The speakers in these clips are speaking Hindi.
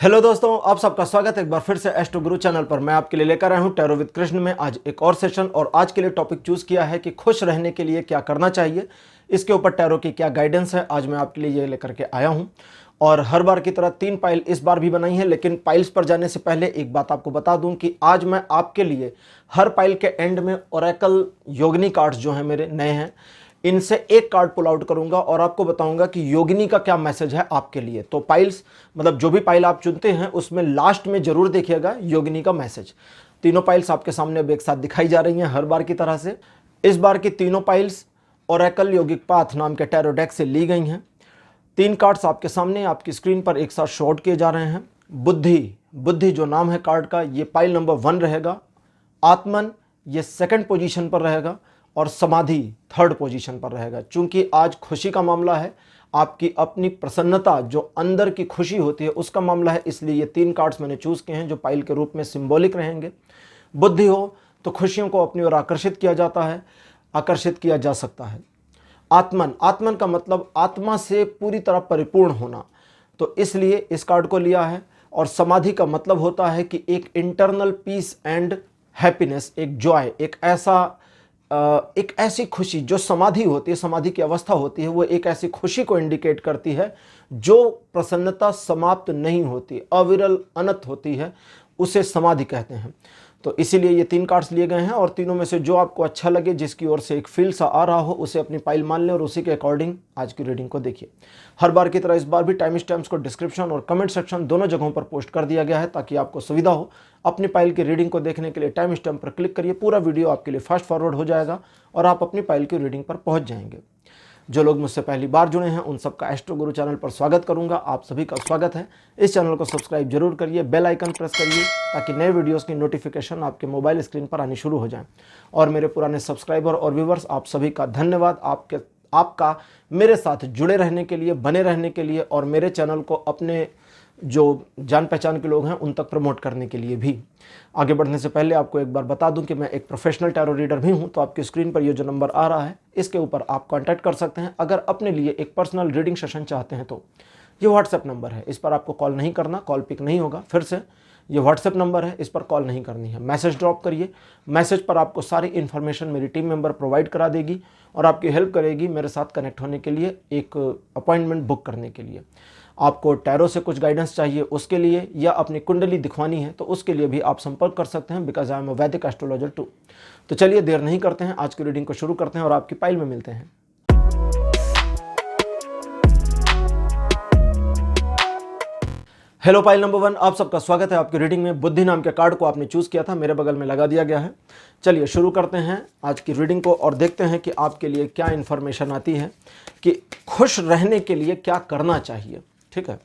हेलो दोस्तों, आप सबका स्वागत है एक बार फिर से एस्ट्रो गुरु चैनल पर। मैं आपके लिए लेकर आया हूं टैरो विद कृष्ण में आज एक और सेशन। और आज के लिए टॉपिक चूज किया है कि खुश रहने के लिए क्या करना चाहिए, इसके ऊपर टैरो की क्या गाइडेंस है, आज मैं आपके लिए ये लेकर के आया हूं। और हर बार की तरह 3 पाइल इस बार भी बनाई है, लेकिन पाइल्स पर जाने से पहले एक बात आपको बता दूं कि आज मैं आपके लिए हर पाइल के एंड में ओरेकल योगिनी कार्ड्स जो हैं मेरे नए हैं, इनसे एक कार्ड पुल आउट करूंगा और आपको बताऊंगा कि योगिनी का क्या मैसेज है आपके लिए। तो पाइल्स मतलब जो भी पाइल आप चुनते हैं उसमें लास्ट में जरूर देखिएगा योगिनी का मैसेज। तीनों पाइल्स आपके सामने अब एक साथ दिखाई जा रही हैं हर बार की तरह से। इस बार की तीनों पाइल्स ओरेकल योगिक पाथ नाम के टैरो डेक से ली गई हैं। 3 कार्ड्स आपके सामने आपकी स्क्रीन पर एक साथ शॉर्ट किए जा रहे हैं। बुद्धि जो नाम है कार्ड का, ये पाइल नंबर 1 रहेगा। आत्मन ये 2nd पोजीशन पर रहेगा और समाधि 3rd पोजीशन पर रहेगा। चूंकि आज खुशी का मामला है, आपकी अपनी प्रसन्नता जो अंदर की खुशी होती है उसका मामला है, इसलिए ये 3 कार्ड्स मैंने चूज किए हैं जो पाइल के रूप में सिंबॉलिक रहेंगे। बुद्धि हो तो खुशियों को अपनी ओर आकर्षित किया जाता है, आकर्षित किया जा सकता है। आत्मन का मतलब आत्मा से पूरी तरह परिपूर्ण होना, तो इसलिए इस कार्ड को लिया है। और समाधि का मतलब होता है कि एक इंटरनल पीस एंड हैप्पीनेस, एक जॉय, एक ऐसी खुशी जो समाधि होती है, समाधि की अवस्था होती है, वो एक ऐसी खुशी को इंडिकेट करती है जो प्रसन्नता समाप्त नहीं होती, अविरल अनंत होती है, उसे समाधि कहते हैं। तो इसीलिए ये 3 कार्ड्स लिए गए हैं और तीनों में से जो आपको अच्छा लगे, जिसकी ओर से एक फील सा आ रहा हो, उसे अपनी पाइल मान लें और उसी के अकॉर्डिंग आज की रीडिंग को देखिए। हर बार की तरह इस बार भी टाइम स्टैम्प्स को डिस्क्रिप्शन और कमेंट सेक्शन दोनों जगहों पर पोस्ट कर दिया गया है ताकि आपको सुविधा हो। अपनी पाइल की रीडिंग को देखने के लिए टाइम स्टैम्प पर क्लिक करिए, पूरा वीडियो आपके लिए फास्ट फॉरवर्ड हो जाएगा और आप अपनी पाइल की रीडिंग पर पहुंच जाएंगे। जो लोग मुझसे पहली बार जुड़े हैं उन सबका एस्ट्रो गुरु चैनल पर स्वागत करूंगा। आप सभी का स्वागत है। इस चैनल को सब्सक्राइब जरूर करिए, बेल आइकन प्रेस करिए ताकि नए वीडियोस की नोटिफिकेशन आपके मोबाइल स्क्रीन पर आनी शुरू हो जाए। और मेरे पुराने सब्सक्राइबर और व्यूवर्स, आप सभी का धन्यवाद आपका मेरे साथ जुड़े रहने के लिए, बने रहने के लिए और मेरे चैनल को अपने जो जान पहचान के लोग हैं उन तक प्रमोट करने के लिए भी। आगे बढ़ने से पहले आपको एक बार बता दूं कि मैं एक प्रोफेशनल टैरो रीडर भी हूं। तो आपकी स्क्रीन पर ये जो नंबर आ रहा है इसके ऊपर आप कांटेक्ट कर सकते हैं। अगर अपने लिए एक पर्सनल रीडिंग सेशन चाहते हैं तो ये व्हाट्सएप नंबर है, इस पर आपको कॉल नहीं करना, कॉल पिक नहीं होगा। फिर से ये व्हाट्सएप नंबर है, इस पर कॉल नहीं करनी है, मैसेज ड्रॉप करिए। मैसेज पर आपको सारी इन्फॉर्मेशन मेरी टीम मेंबर प्रोवाइड करा देगी और आपकी हेल्प करेगी मेरे साथ कनेक्ट होने के लिए, एक अपॉइंटमेंट बुक करने के लिए। आपको टैरो से कुछ गाइडेंस चाहिए उसके लिए, या अपनी कुंडली दिखवानी है तो उसके लिए भी आप संपर्क कर सकते हैं, बिकॉज आई एम अ वैदिक एस्ट्रोलॉजर टू। तो चलिए देर नहीं करते हैं, आज की रीडिंग को शुरू करते हैं और आपकी पाइल में मिलते हैं। हेलो पाइल नंबर 1, आप सबका स्वागत है आपकी रीडिंग में। बुद्धि नाम के कार्ड को आपने चूज किया था, मेरे बगल में लगा दिया गया है। चलिए शुरू करते हैं आज की रीडिंग को और देखते हैं कि आपके लिए क्या इन्फॉर्मेशन आती है कि खुश रहने के लिए क्या करना चाहिए। ठीक है,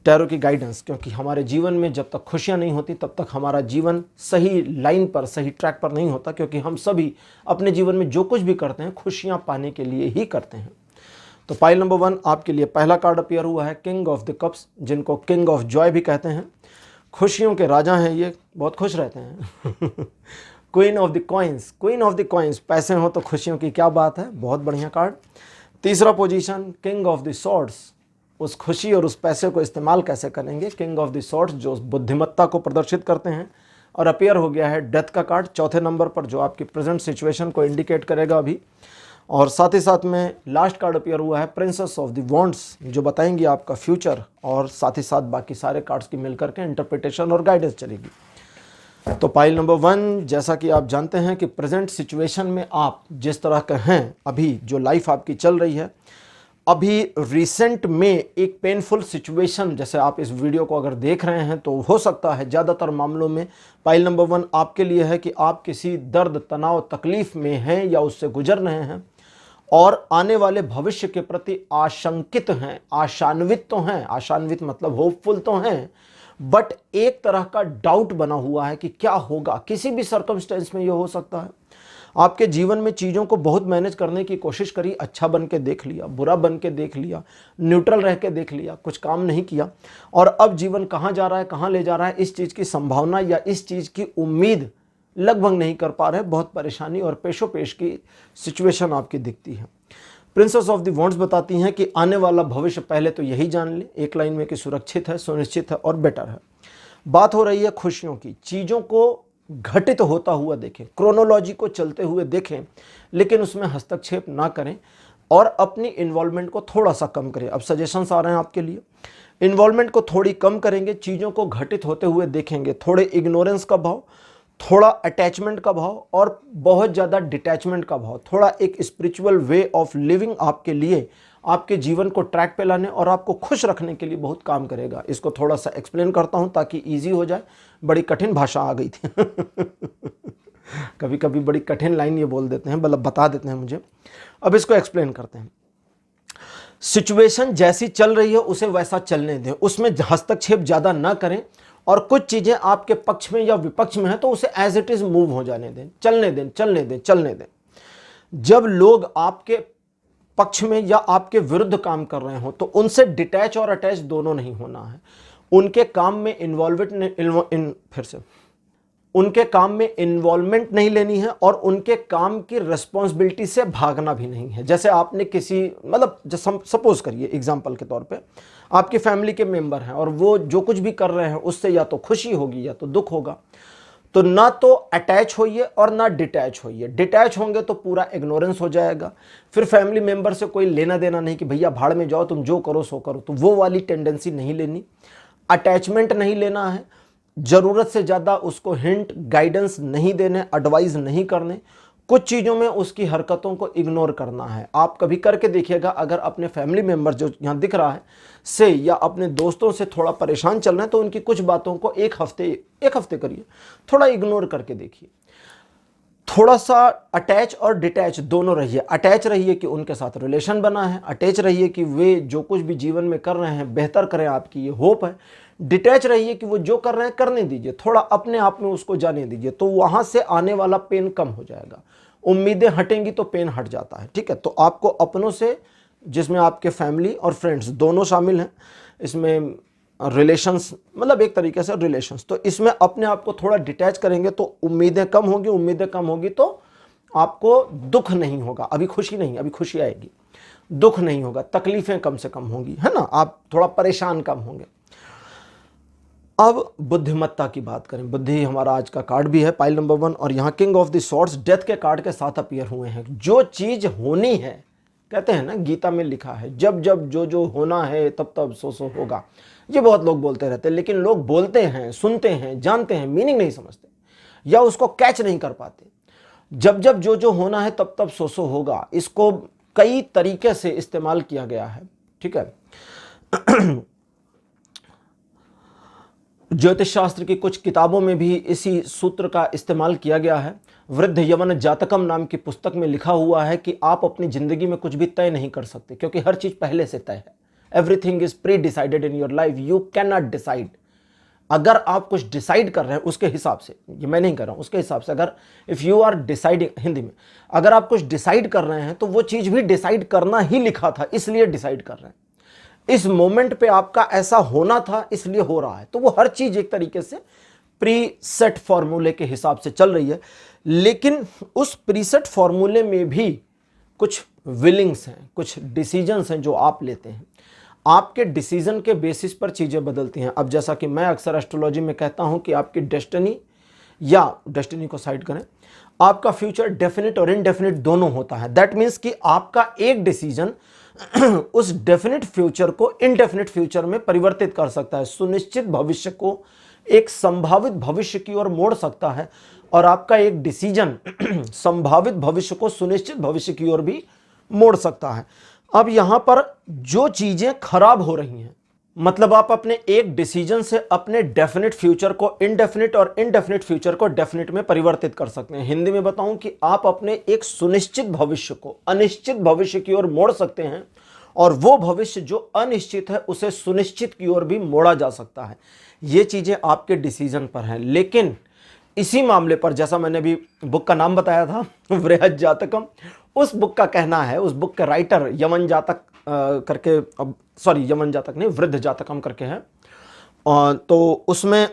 टैरो की गाइडेंस, क्योंकि हमारे जीवन में जब तक खुशियां नहीं होती तब तक हमारा जीवन सही लाइन पर, सही ट्रैक पर नहीं होता, क्योंकि हम सभी अपने जीवन में जो कुछ भी करते हैं खुशियां पाने के लिए ही करते हैं। तो पाइल नंबर 1 आपके लिए पहला कार्ड अपीयर हुआ है, किंग ऑफ द कप्स, जिनको किंग ऑफ जॉय भी कहते हैं। खुशियों के राजा हैं ये, बहुत खुश रहते हैं। क्वीन ऑफ द कॉइन्स, पैसे हो तो खुशियों की क्या बात है, बहुत बढ़िया कार्ड। तीसरा position king of the swords, उस खुशी और उस पैसे को इस्तेमाल कैसे करेंगे, किंग ऑफ द स्वॉर्ड्स जो बुद्धिमत्ता को प्रदर्शित करते हैं। और अपीयर हो गया है डेथ का कार्ड चौथे नंबर पर, जो आपकी प्रेजेंट सिचुएशन को इंडिकेट करेगा अभी। और साथ ही साथ में लास्ट कार्ड अपीयर हुआ है प्रिंसेस ऑफ द वॉन्ड्स, जो बताएंगी आपका फ्यूचर, और साथ ही साथ बाकी सारे कार्ड्स की मिलकर के इंटरप्रिटेशन और गाइडेंस चलेगी। तो पाइल नंबर 1, जैसा कि आप जानते हैं कि प्रेजेंट सिचुएशन में आप जिस तरह के हैं, अभी जो लाइफ आपकी चल रही है, अभी रिसेंट में एक पेनफुल सिचुएशन, जैसे आप इस वीडियो को अगर देख रहे हैं तो हो सकता है ज़्यादातर मामलों में पाइल नंबर 1 आपके लिए है कि आप किसी दर्द, तनाव, तकलीफ में हैं या उससे गुजर रहे हैं और आने वाले भविष्य के प्रति आशंकित हैं, आशान्वित तो हैं, आशान्वित मतलब होपफुल तो हैं, बट एक तरह का डाउट बना हुआ है कि क्या होगा। किसी भी सर्कमस्टेंस में यह हो सकता है। आपके जीवन में चीज़ों को बहुत मैनेज करने की कोशिश करी, अच्छा बन के देख लिया, बुरा बन के देख लिया, न्यूट्रल रह के देख लिया, कुछ काम नहीं किया, और अब जीवन कहाँ जा रहा है, कहाँ ले जा रहा है, इस चीज़ की संभावना या इस चीज़ की उम्मीद लगभग नहीं कर पा रहे। बहुत परेशानी और पेशोपेश की सिचुएशन आपकी दिखती है। प्रिंसेस ऑफ द वॉन्ड्स बताती हैं कि आने वाला भविष्य पहले तो यही जान ले, एक लाइन में, कि सुरक्षित है, सुनिश्चित है और बेटर है। बात हो रही है खुशियों की। चीज़ों को घटित होता हुआ देखें, क्रोनोलॉजी को चलते हुए देखें, लेकिन उसमें हस्तक्षेप ना करें और अपनी इन्वॉल्वमेंट को थोड़ा सा कम करें। अब सजेशंस आ रहे हैं आपके लिए। इन्वॉल्वमेंट को थोड़ी कम करेंगे, चीज़ों को घटित होते हुए देखेंगे, थोड़े इग्नोरेंस का भाव, थोड़ा अटैचमेंट का भाव और बहुत ज़्यादा डिटैचमेंट का भाव, थोड़ा एक स्पिरिचुअल वे ऑफ लिविंग आपके लिए, आपके जीवन को ट्रैक पे लाने और आपको खुश रखने के लिए बहुत काम करेगा। इसको थोड़ा सा एक्सप्लेन करता हूँ ताकि इजी हो जाए। बड़ी कठिन भाषा आ गई थी कभी कभी बड़ी कठिन लाइन ये बोल देते हैं, मतलब बता देते हैं मुझे। अब इसको एक्सप्लेन करते हैं। सिचुएशन जैसी चल रही है उसे वैसा चलने दें, उसमें हस्तक्षेप ज़्यादा ना करें, और कुछ चीज़ें आपके पक्ष में या विपक्ष में है तो उसे एज इट इज़ मूव हो जाने दें, चलने दें, चलने दें, चलने दें। जब लोग आपके पक्ष में या आपके विरुद्ध काम कर रहे हो तो उनसे डिटैच और अटैच दोनों नहीं होना है। उनके काम में उनके काम में इन्वॉल्वमेंट नहीं लेनी है और उनके काम की रिस्पॉन्सिबिलिटी से भागना भी नहीं है। जैसे आपने किसी, मतलब सपोज करिए एग्जांपल के तौर पे, आपकी फैमिली के मेंबर हैं और वो जो कुछ भी कर रहे हैं उससे या तो खुशी होगी या तो दुख होगा, तो ना तो अटैच होइए और ना डिटैच होइए। डिटैच होंगे तो पूरा इग्नोरेंस हो जाएगा, फिर फैमिली मेंबर से कोई लेना देना नहीं कि भैया भाड़ में जाओ, तुम जो करो सो करो, तो वो वाली टेंडेंसी नहीं लेनी। अटैचमेंट नहीं लेना है, ज़रूरत से ज़्यादा उसको हिंट, गाइडेंस नहीं देने, एडवाइस नहीं करने। कुछ चीज़ों में उसकी हरकतों को इग्नोर करना है। आप कभी करके देखिएगा, अगर अपने फैमिली मेंबर जो यहाँ दिख रहा है से या अपने दोस्तों से थोड़ा परेशान चल रहे हैं तो उनकी कुछ बातों को एक हफ्ते करिए, थोड़ा इग्नोर करके देखिए। थोड़ा सा अटैच और डिटैच दोनों रहिए। अटैच रहिए कि उनके साथ रिलेशन बना है, अटैच रहिए कि वे जो कुछ भी जीवन में कर रहे हैं बेहतर करें, आपकी ये होप है। डिटैच रहिए कि वो जो कर रहे हैं करने दीजिए, थोड़ा अपने आप में उसको जाने दीजिए, तो वहाँ से आने वाला पेन कम हो जाएगा। उम्मीदें हटेंगी तो पेन हट जाता है, ठीक है। तो आपको अपनों से, जिसमें आपके फैमिली और फ्रेंड्स दोनों शामिल हैं, इसमें रिलेशंस, मतलब एक तरीके से रिलेशंस, तो इसमें अपने आप को थोड़ा डिटैच करेंगे तो उम्मीदें कम होंगी। उम्मीदें कम होगी तो आपको दुख नहीं होगा, अभी खुशी नहीं, अभी खुशी आएगी, दुख नहीं होगा, तकलीफें कम से कम होंगी, है ना, आप थोड़ा परेशान कम होंगे। अब बुद्धिमत्ता की बात करें। बुद्धि हमारा आज का कार्ड भी है, पाइल नंबर 1, और यहाँ king of the swords death के कार्ड के साथ अपीयर हुए हैं। जो चीज होनी है, कहते हैं ना, गीता में लिखा है, जब जब जो जो होना है तब तब सो सो होगा। ये बहुत लोग बोलते रहते हैं, लेकिन लोग बोलते हैं, सुनते हैं, जानते हैं, मीनिंग नहीं समझते या उसको कैच नहीं कर पाते। जब जब जो जो होना है तब तब सो सो होगा, इसको कई तरीके से इस्तेमाल किया गया है, ठीक है। ज्योतिष शास्त्र की कुछ किताबों में भी इसी सूत्र का इस्तेमाल किया गया है। वृद्ध यवन जातकम नाम की पुस्तक में लिखा हुआ है कि आप अपनी जिंदगी में कुछ भी तय नहीं कर सकते, क्योंकि हर चीज पहले से तय है। Everything is pre decided in your life, you can not decide. अगर आप कुछ डिसाइड कर रहे हैं उसके हिसाब से, ये मैं नहीं कर रहा हूं, उसके हिसाब से, अगर if you are deciding, Hindi में, अगर आप कुछ डिसाइड कर रहे हैं तो वो चीज भी डिसाइड करना ही लिखा था, इसलिए डिसाइड कर रहे हैं। इस मोमेंट पे आपका ऐसा होना था इसलिए हो रहा है। तो वो हर चीज एक तरीके से प्री सेट फॉर्मूले के हिसाब से चल रही है, लेकिन उस प्रीसेट फॉर्मूले में भी कुछ विलिंग्स हैं, कुछ डिसीजंस हैं जो आप लेते हैं। आपके डिसीजन के बेसिस पर चीजें बदलती हैं। अब जैसा कि मैं अक्सर एस्ट्रोलॉजी में कहता हूं कि आपकी डेस्टिनी, या डेस्टिनी को साइड करें, आपका फ्यूचर डेफिनेट और इनडेफिनेट दोनों होता है। दैट मीन्स कि आपका एक डिसीजन उस डेफिनेट फ्यूचर को इनडेफिनेट फ्यूचर में परिवर्तित कर सकता है, सुनिश्चित भविष्य को एक संभावित भविष्य की ओर मोड़ सकता है, और आपका एक डिसीजन संभावित भविष्य को सुनिश्चित भविष्य की ओर भी मोड़ सकता है। अब यहां पर जो चीजें खराब हो रही हैं, मतलब आप अपने एक डिसीजन से अपने डेफिनेट फ्यूचर को इनडेफिनेट और इनडेफिनेट फ्यूचर को डेफिनेट में परिवर्तित कर सकते हैं। हिंदी में बताऊं कि आप अपने एक सुनिश्चित भविष्य को अनिश्चित भविष्य की ओर मोड़ सकते हैं, और वो भविष्य जो अनिश्चित है उसे सुनिश्चित की ओर भी मोड़ा जा सकता है। ये चीजें आपके डिसीजन पर हैं। लेकिन इसी मामले पर, जैसा मैंने अभी बुक का नाम बताया था, वृहद जातकम, उस बुक का कहना है, उस बुक के राइटर यमन जातक करके, अब सॉरी यमन जातक नहीं, वृद्ध जातकम करके है, तो उसमें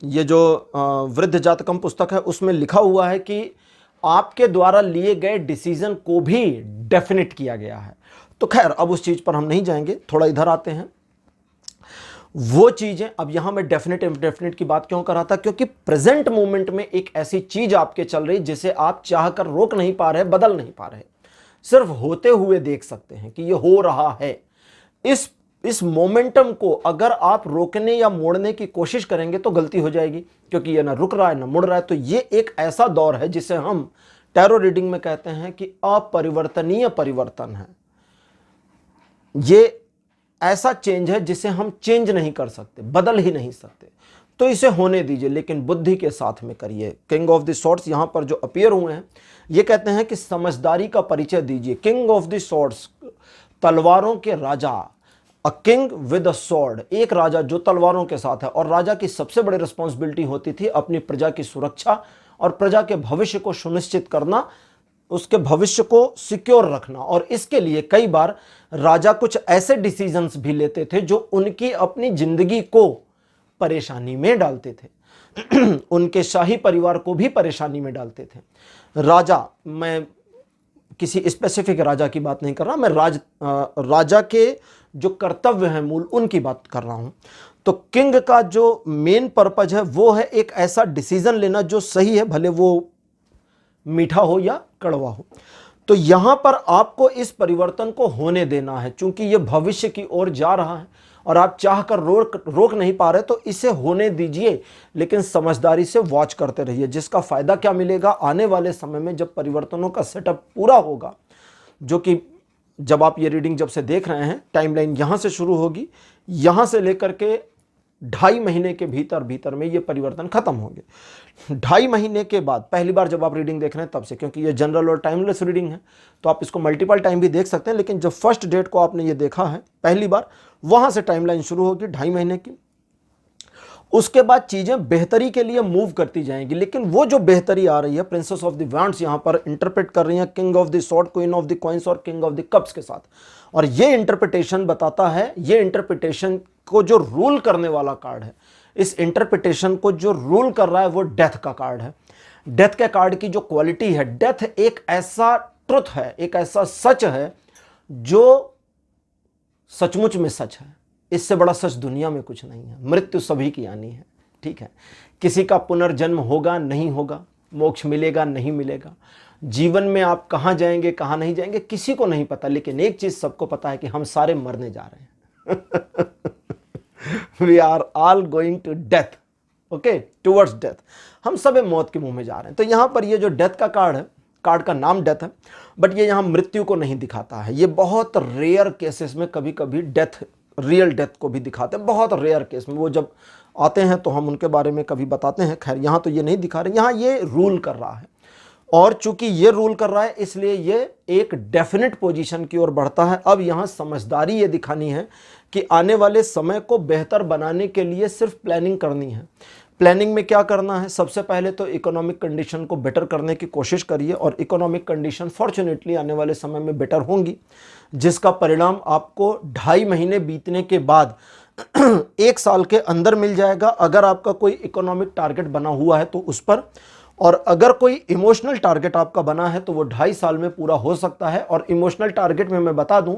ये जो वृद्ध जातकम पुस्तक है उसमें लिखा हुआ है कि आपके द्वारा लिए गए डिसीजन को भी डेफिनेट किया गया है। तो खैर अब उस चीज पर हम नहीं जाएंगे, थोड़ा इधर आते हैं। वो चीजें अब यहां मैं डेफिनेट इंडेफिनिट की बात क्यों कर रहा था, क्योंकि प्रेजेंट मोमेंट में एक ऐसी चीज आपके चल रही जिसे आप चाहकर रोक नहीं पा रहे, बदल नहीं पा रहे, सिर्फ होते हुए देख सकते हैं कि ये हो रहा है। इस मोमेंटम को अगर आप रोकने या मोड़ने की कोशिश करेंगे तो गलती हो जाएगी, क्योंकि ये ना रुक रहा है ना मुड़ रहा है। तो ये एक ऐसा दौर है जिसे हम टैरो रीडिंग में कहते हैं कि अपरिवर्तनीय परिवर्तन है। ये ऐसा चेंज है जिसे हम चेंज नहीं कर सकते, बदल ही नहीं सकते। तो इसे होने दीजिए, लेकिन बुद्धि के साथ में करिए। किंग ऑफ द स्वॉर्ड्स यहां पर जो अपीयर हुए हैं ये कहते हैं कि समझदारी का परिचय दीजिए। किंग ऑफ द स्वॉर्ड्स, तलवारों के राजा, a king with a sword, एक राजा जो तलवारों के साथ है। और राजा की सबसे बड़ी रिस्पॉन्सिबिलिटी होती थी अपनी प्रजा की सुरक्षा और प्रजा के भविष्य को सुनिश्चित करना, उसके भविष्य को सिक्योर रखना। और इसके लिए कई बार राजा कुछ ऐसे डिसीजंस भी लेते थे जो उनकी अपनी जिंदगी को परेशानी में डालते थे उनके शाही परिवार को भी परेशानी में डालते थे। राजा, मैं किसी स्पेसिफिक राजा की बात नहीं कर रहा, मैं राजा के जो कर्तव्य हैं मूल, उनकी बात कर रहा हूं। तो किंग का जो मेन पर्पज है वो है एक ऐसा डिसीजन लेना जो सही है, भले वो मीठा हो या कड़वा हो। तो यहां पर आपको इस परिवर्तन को होने देना है, क्योंकि यह भविष्य की ओर जा रहा है और आप चाहकर रोक नहीं पा रहे, तो इसे होने दीजिए, लेकिन समझदारी से वॉच करते रहिए। जिसका फायदा क्या मिलेगा आने वाले समय में, जब परिवर्तनों का सेटअप पूरा होगा, जो कि जब आप ये रीडिंग जब से देख रहे हैं, टाइमलाइन यहां से शुरू होगी, यहां से लेकर के 2.5 महीने के भीतर में ये परिवर्तन खत्म होंगे। 2.5 महीने के बाद, पहली बार जब आप रीडिंग देख रहे हैं तब से, क्योंकि ये जनरल और टाइमलेस रीडिंग है तो आप इसको मल्टीपल टाइम भी देख सकते हैं, लेकिन जब फर्स्ट डेट को आपने ये देखा है पहली बार, वहां से टाइमलाइन शुरू होगी 2.5 महीने की। उसके बाद चीजें बेहतरी के लिए मूव करती जाएंगी, लेकिन वो जो बेहतरी आ रही है, प्रिंसेस ऑफ द वांड्स यहां पर इंटरप्रेट कर रही है king of the sword, queen of the coins और किंग ऑफ द कप्स के साथ। और ये इंटरप्रिटेशन बताता है, ये इंटरप्रिटेशन को जो रूल करने वाला कार्ड है, इस इंटरप्रिटेशन को जो रूल कर रहा है वो डेथ का कार्ड है। डेथ के कार्ड की जो क्वालिटी है, डेथ एक ऐसा ट्रुथ है, एक ऐसा सच है जो सचमुच में सच है। इससे बड़ा सच दुनिया में कुछ नहीं है। मृत्यु सभी की आनी है, ठीक है। किसी का पुनर्जन्म होगा नहीं होगा, मोक्ष मिलेगा नहीं मिलेगा, जीवन में आप कहां जाएंगे कहां नहीं जाएंगे किसी को नहीं पता, लेकिन एक चीज सबको पता है कि हम सारे मरने जा रहे हैं we are all going to death, okay, towards death. हम सब मौत के मुंह में जा रहे हैं। तो यहां पर ये जो डेथ का कार्ड है, कार्ड का नाम डेथ है, बट ये यहां मृत्यु को नहीं दिखाता है। ये बहुत रेयर केसेस में कभी कभी डेथ, रियल डेथ को भी दिखाते हैं, बहुत रेयर केस में। वो जब आते हैं तो हम उनके बारे में कभी बताते हैं। खैर यहां तो ये नहीं दिखा रहे, यहां ये रूल कर रहा है, और चूंकि ये रूल कर रहा है इसलिए ये एक डेफिनेट पोजीशन की ओर बढ़ता है। अब यहां समझदारी ये दिखानी है कि आने वाले समय को बेहतर बनाने के लिए सिर्फ प्लानिंग करनी है। प्लानिंग में क्या करना है, सबसे पहले तो इकोनॉमिक कंडीशन को बेटर करने की कोशिश करिए, और इकोनॉमिक कंडीशन फॉर्चुनेटली आने वाले समय में बेटर होंगी, जिसका परिणाम आपको 2.5 महीने बीतने के बाद 1 साल के अंदर मिल जाएगा। अगर आपका कोई इकोनॉमिक टारगेट बना हुआ है तो उस पर, और अगर कोई इमोशनल टारगेट आपका बना है तो वो 2.5 साल में पूरा हो सकता है। और इमोशनल टारगेट में मैं बता दूं,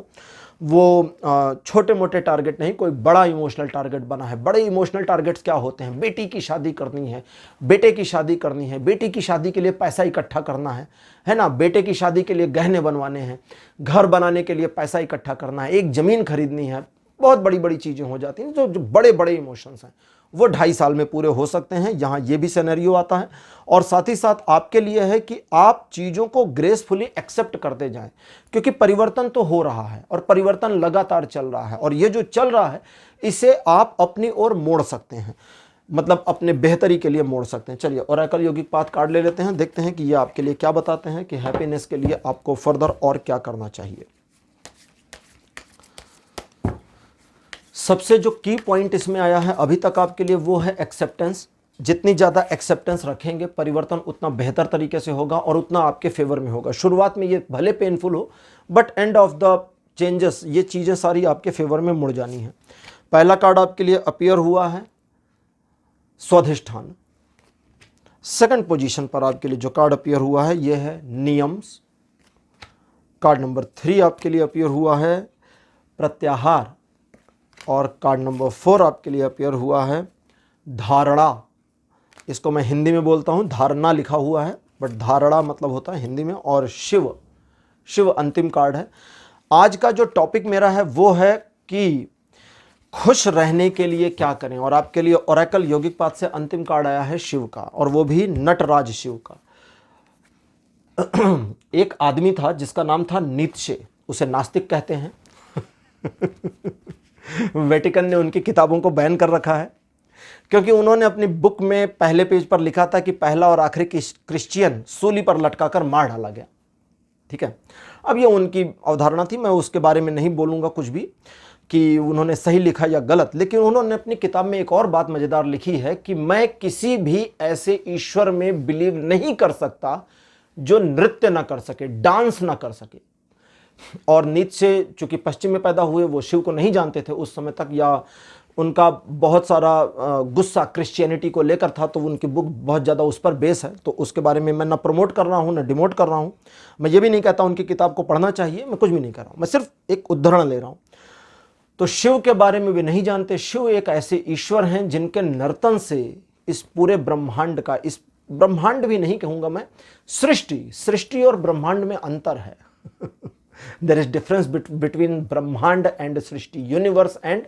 वो छोटे मोटे टारगेट नहीं, कोई बड़ा इमोशनल टारगेट बना है। बड़े इमोशनल टारगेट्स क्या होते हैं, बेटी की शादी करनी है, बेटे की शादी करनी है, बेटी की शादी के लिए पैसा इकट्ठा करना है ना, बेटे की शादी के लिए गहने बनवाने हैं, घर बनाने के लिए पैसा इकट्ठा करना है, एक ज़मीन खरीदनी है, बहुत बड़ी बड़ी चीज़ें हो जाती हैं। जो बड़े बड़े इमोशंस हैं वो 2.5 साल में पूरे हो सकते हैं। यहाँ ये भी सिनेरियो आता है, और साथ ही साथ आपके लिए है कि आप चीज़ों को ग्रेसफुली एक्सेप्ट करते जाएं, क्योंकि परिवर्तन तो हो रहा है और परिवर्तन लगातार चल रहा है, और ये जो चल रहा है इसे आप अपनी ओर मोड़ सकते हैं, मतलब अपने बेहतरी के लिए मोड़ सकते हैं। चलिए ओरेकल योगिक पाथ कार्ड ले लेते हैं, देखते हैं कि ये आपके लिए क्या बताते हैं कि हैप्पीनेस के लिए आपको फर्दर और क्या करना चाहिए। सबसे जो की पॉइंट इसमें आया है अभी तक आपके लिए वो है एक्सेप्टेंस। जितनी ज़्यादा एक्सेप्टेंस रखेंगे परिवर्तन उतना बेहतर तरीके से होगा और उतना आपके फेवर में होगा। शुरुआत में ये भले पेनफुल हो, but end of the changes ये चीज़ें सारी आपके फेवर में मुड़ जानी है। पहला कार्ड आपके लिए अपीयर हुआ है स्वाधिष्ठान। सेकंड पोजीशन पर आपके लिए जो कार्ड अपीयर हुआ है ये है नियम्स। कार्ड नंबर 3 आपके लिए अपीयर हुआ है प्रत्याहार। और कार्ड नंबर 4 आपके लिए अपीयर हुआ है धारणा। इसको मैं हिंदी में बोलता हूँ, धारणा लिखा हुआ है बट धारणा मतलब होता है हिंदी में। और शिव, शिव अंतिम कार्ड है। आज का जो टॉपिक मेरा है वो है कि खुश रहने के लिए क्या करें। और आपके लिए ओरेकल योगिक पाथ से अंतिम कार्ड आया है शिव का, और वो भी नटराज शिव का। एक आदमी था जिसका नाम था नीत्शे, उसे नास्तिक कहते हैं। वेटिकन ने उनकी किताबों को बैन कर रखा है क्योंकि उन्होंने अपनी बुक में पहले पेज पर लिखा था कि पहला और आखिरी क्रिश्चियन सूली पर लटकाकर मार डाला गया। ठीक है, अब ये उनकी अवधारणा थी, मैं उसके बारे में नहीं बोलूँगा कुछ भी कि उन्होंने सही लिखा या गलत। लेकिन उन्होंने अपनी किताब में एक और बात मज़ेदार लिखी है कि मैं किसी भी ऐसे ईश्वर में बिलीव नहीं कर सकता जो नृत्य ना कर सके, डांस ना कर सके। और नीत्शे चूंकि पश्चिम में पैदा हुए, वो शिव को नहीं जानते थे उस समय तक, या उनका बहुत सारा गुस्सा क्रिश्चियनिटी को लेकर था, तो उनकी बुक बहुत ज़्यादा उस पर बेस है। तो उसके बारे में मैं ना प्रमोट कर रहा हूँ ना डिमोट कर रहा हूँ। मैं ये भी नहीं कहता उनकी किताब को पढ़ना चाहिए, मैं कुछ भी नहीं कर रहा हूँ, मैं सिर्फ एक उदाहरण ले रहा हूँ। तो शिव के बारे में भी नहीं जानते। शिव एक ऐसे ईश्वर हैं जिनके नर्तन से इस पूरे ब्रह्मांड का, इस ब्रह्मांड भी नहीं कहूँगा मैं, सृष्टि और ब्रह्मांड में अंतर है। देयर इज डिफरेंस बिटवीन ब्रह्मांड एंड सृष्टि, यूनिवर्स एंड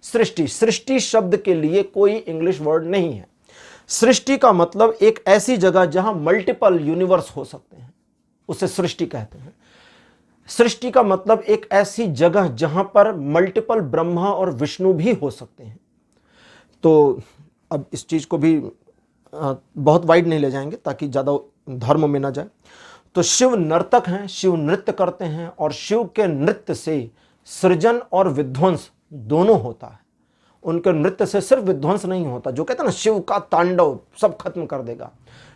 सृष्टि। सृष्टि शब्द के लिए कोई इंग्लिश वर्ड नहीं है। सृष्टि का मतलब एक ऐसी जगह जहां मल्टीपल यूनिवर्स हो सकते हैं, उसे सृष्टि कहते हैं। सृष्टि का मतलब एक ऐसी जगह जहां पर मल्टीपल ब्रह्मा और विष्णु भी हो सकते हैं। तो अब इस चीज को भी बहुत वाइड नहीं ले जाएंगे ताकि ज्यादा धर्म में ना जाए। तो शिव नर्तक हैं, शिव नृत्य करते हैं, और शिव के नृत्य से सृजन और विध्वंस दोनों होता है। उनके नृत्य से सिर्फ विध्वंस नहीं होता, जो कहते हैं ना शिव का तांडव सब खत्म कर देगा।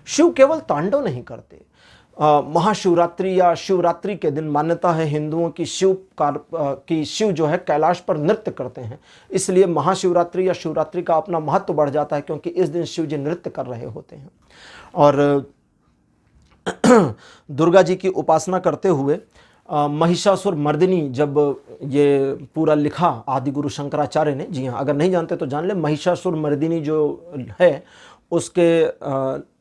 शिव केवल तांडव नहीं करते। महाशिवरात्रि या शिवरात्रि के दिन मान्यता है हिंदुओं की शिव जो है कैलाश पर नृत्य करते हैं, इसलिए महाशिवरात्रि या शिवरात्रि का अपना महत्व बढ़ जाता है क्योंकि इस दिन शिव जी नृत्य कर रहे होते हैं। और दुर्गा जी की उपासना करते हुए महिषासुर मर्दिनी, जब ये पूरा लिखा आदिगुरु शंकराचार्य ने, जी हाँ अगर नहीं जानते तो जान ले, महिषासुर मर्दिनी जो है उसके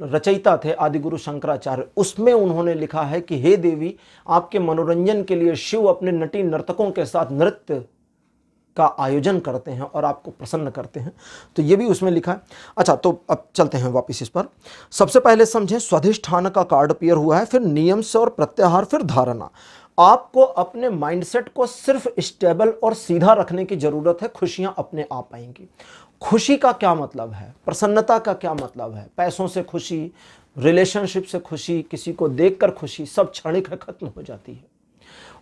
रचयिता थे आदिगुरु शंकराचार्य। उसमें उन्होंने लिखा है कि हे देवी, आपके मनोरंजन के लिए शिव अपने नटी नर्तकों के साथ नृत्य का आयोजन करते हैं और आपको प्रसन्न करते हैं। तो ये भी उसमें लिखा है। अच्छा, तो अब चलते हैं वापस इस पर। सबसे पहले समझें, स्वाधिष्ठान का कार्ड अपीयर हुआ है, फिर नियम से और प्रत्याहार, फिर धारणा। आपको अपने माइंडसेट को सिर्फ स्टेबल और सीधा रखने की जरूरत है, खुशियां अपने आप आएंगी। खुशी का क्या मतलब है, प्रसन्नता का क्या मतलब है, पैसों से खुशी, रिलेशनशिप से खुशी, किसी को देखकर खुशी, सब क्षणिक है, खत्म हो जाती है।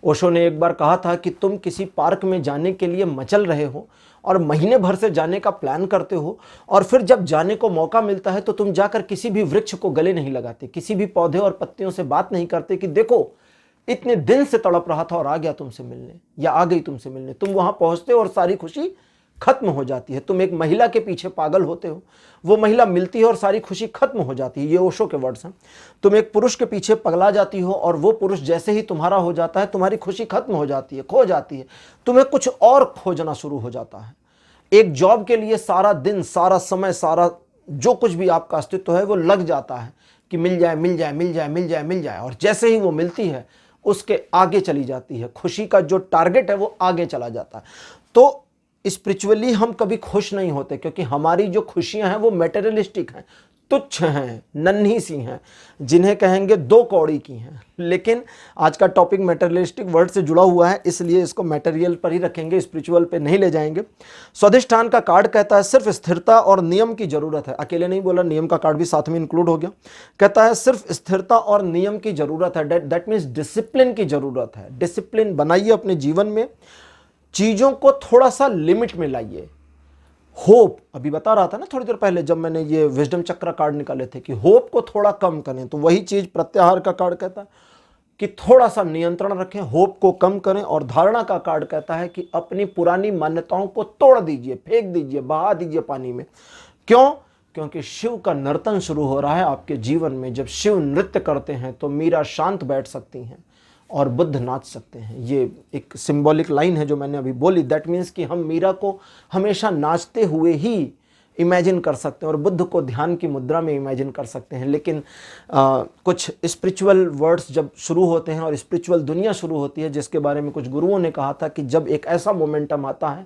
ओशो ने एक बार कहा था कि तुम किसी पार्क में जाने के लिए मचल रहे हो और महीने भर से जाने का प्लान करते हो, और फिर जब जाने को मौका मिलता है तो तुम जाकर किसी भी वृक्ष को गले नहीं लगाते, किसी भी पौधे और पत्तियों से बात नहीं करते कि देखो इतने दिन से तड़प रहा था और आ गया तुमसे मिलने, या आ गई तुमसे मिलने। तुम वहां पहुंचते हो और सारी खुशी खत्म हो जाती है। तुम एक महिला के पीछे पागल होते हो, वो महिला मिलती है और सारी खुशी खत्म हो जाती है। ये ओशो के वर्ड्स हैं। तुम एक पुरुष के पीछे पगला जाती हो और वो पुरुष जैसे ही तुम्हारा हो जाता है तुम्हारी खुशी खत्म हो जाती है, खो जाती है, तुम्हें कुछ और खोजना शुरू हो जाता है। एक जॉब के लिए सारा दिन, सारा समय, सारा जो कुछ भी आपका अस्तित्व है वो लग जाता है कि मिल जाए मिल जाए मिल जाए मिल जाए मिल जाए, और जैसे ही वो मिलती है उसके आगे चली जाती है। खुशी का जो टारगेट है वो आगे चला जाता है। तो स्पिरिचुअली हम कभी खुश नहीं होते क्योंकि हमारी जो खुशियां हैं वो मेटेरियलिस्टिक हैं, तुच्छ हैं, नन्ही सी हैं, जिन्हें कहेंगे दो कौड़ी की हैं। लेकिन आज का टॉपिक मेटेरियलिस्टिक वर्ड से जुड़ा हुआ है, इसलिए इसको मेटेरियल पर ही रखेंगे, स्पिरिचुअल पे नहीं ले जाएंगे। स्वाधिष्ठान का कार्ड कहता है सिर्फ स्थिरता और नियम की जरूरत है। अकेले नहीं बोला, नियम का कार्ड भी साथ में इंक्लूड हो गया। कहता है सिर्फ स्थिरता और नियम की जरूरत है, दैट मीन्स डिसिप्लिन की जरूरत है। डिसिप्लिन बनाइए अपने जीवन में, चीजों को थोड़ा सा लिमिट में लाइए। होप, अभी बता रहा था ना थोड़ी देर पहले जब मैंने ये विजडम चक्र कार्ड निकाले थे कि होप को थोड़ा कम करें, तो वही चीज प्रत्याहार का कार्ड कहता है कि थोड़ा सा नियंत्रण रखें, होप को कम करें। और धारणा का कार्ड कहता है कि अपनी पुरानी मान्यताओं को तोड़ दीजिए, फेंक दीजिए, बहा दीजिए पानी में। क्यों? क्योंकि शिव का नर्तन शुरू हो रहा है आपके जीवन में। जब शिव नृत्य करते हैं तो मीरा शांत बैठ सकती हैं और बुद्ध नाच सकते हैं। ये एक सिंबॉलिक लाइन है जो मैंने अभी बोली। दैट मीन्स कि हम मीरा को हमेशा नाचते हुए ही इमेजिन कर सकते हैं और बुद्ध को ध्यान की मुद्रा में इमेजिन कर सकते हैं। लेकिन कुछ स्पिरिचुअल वर्ड्स जब शुरू होते हैं और स्पिरिचुअल दुनिया शुरू होती है, जिसके बारे में कुछ गुरुओं ने कहा था कि जब एक ऐसा मोमेंटम आता है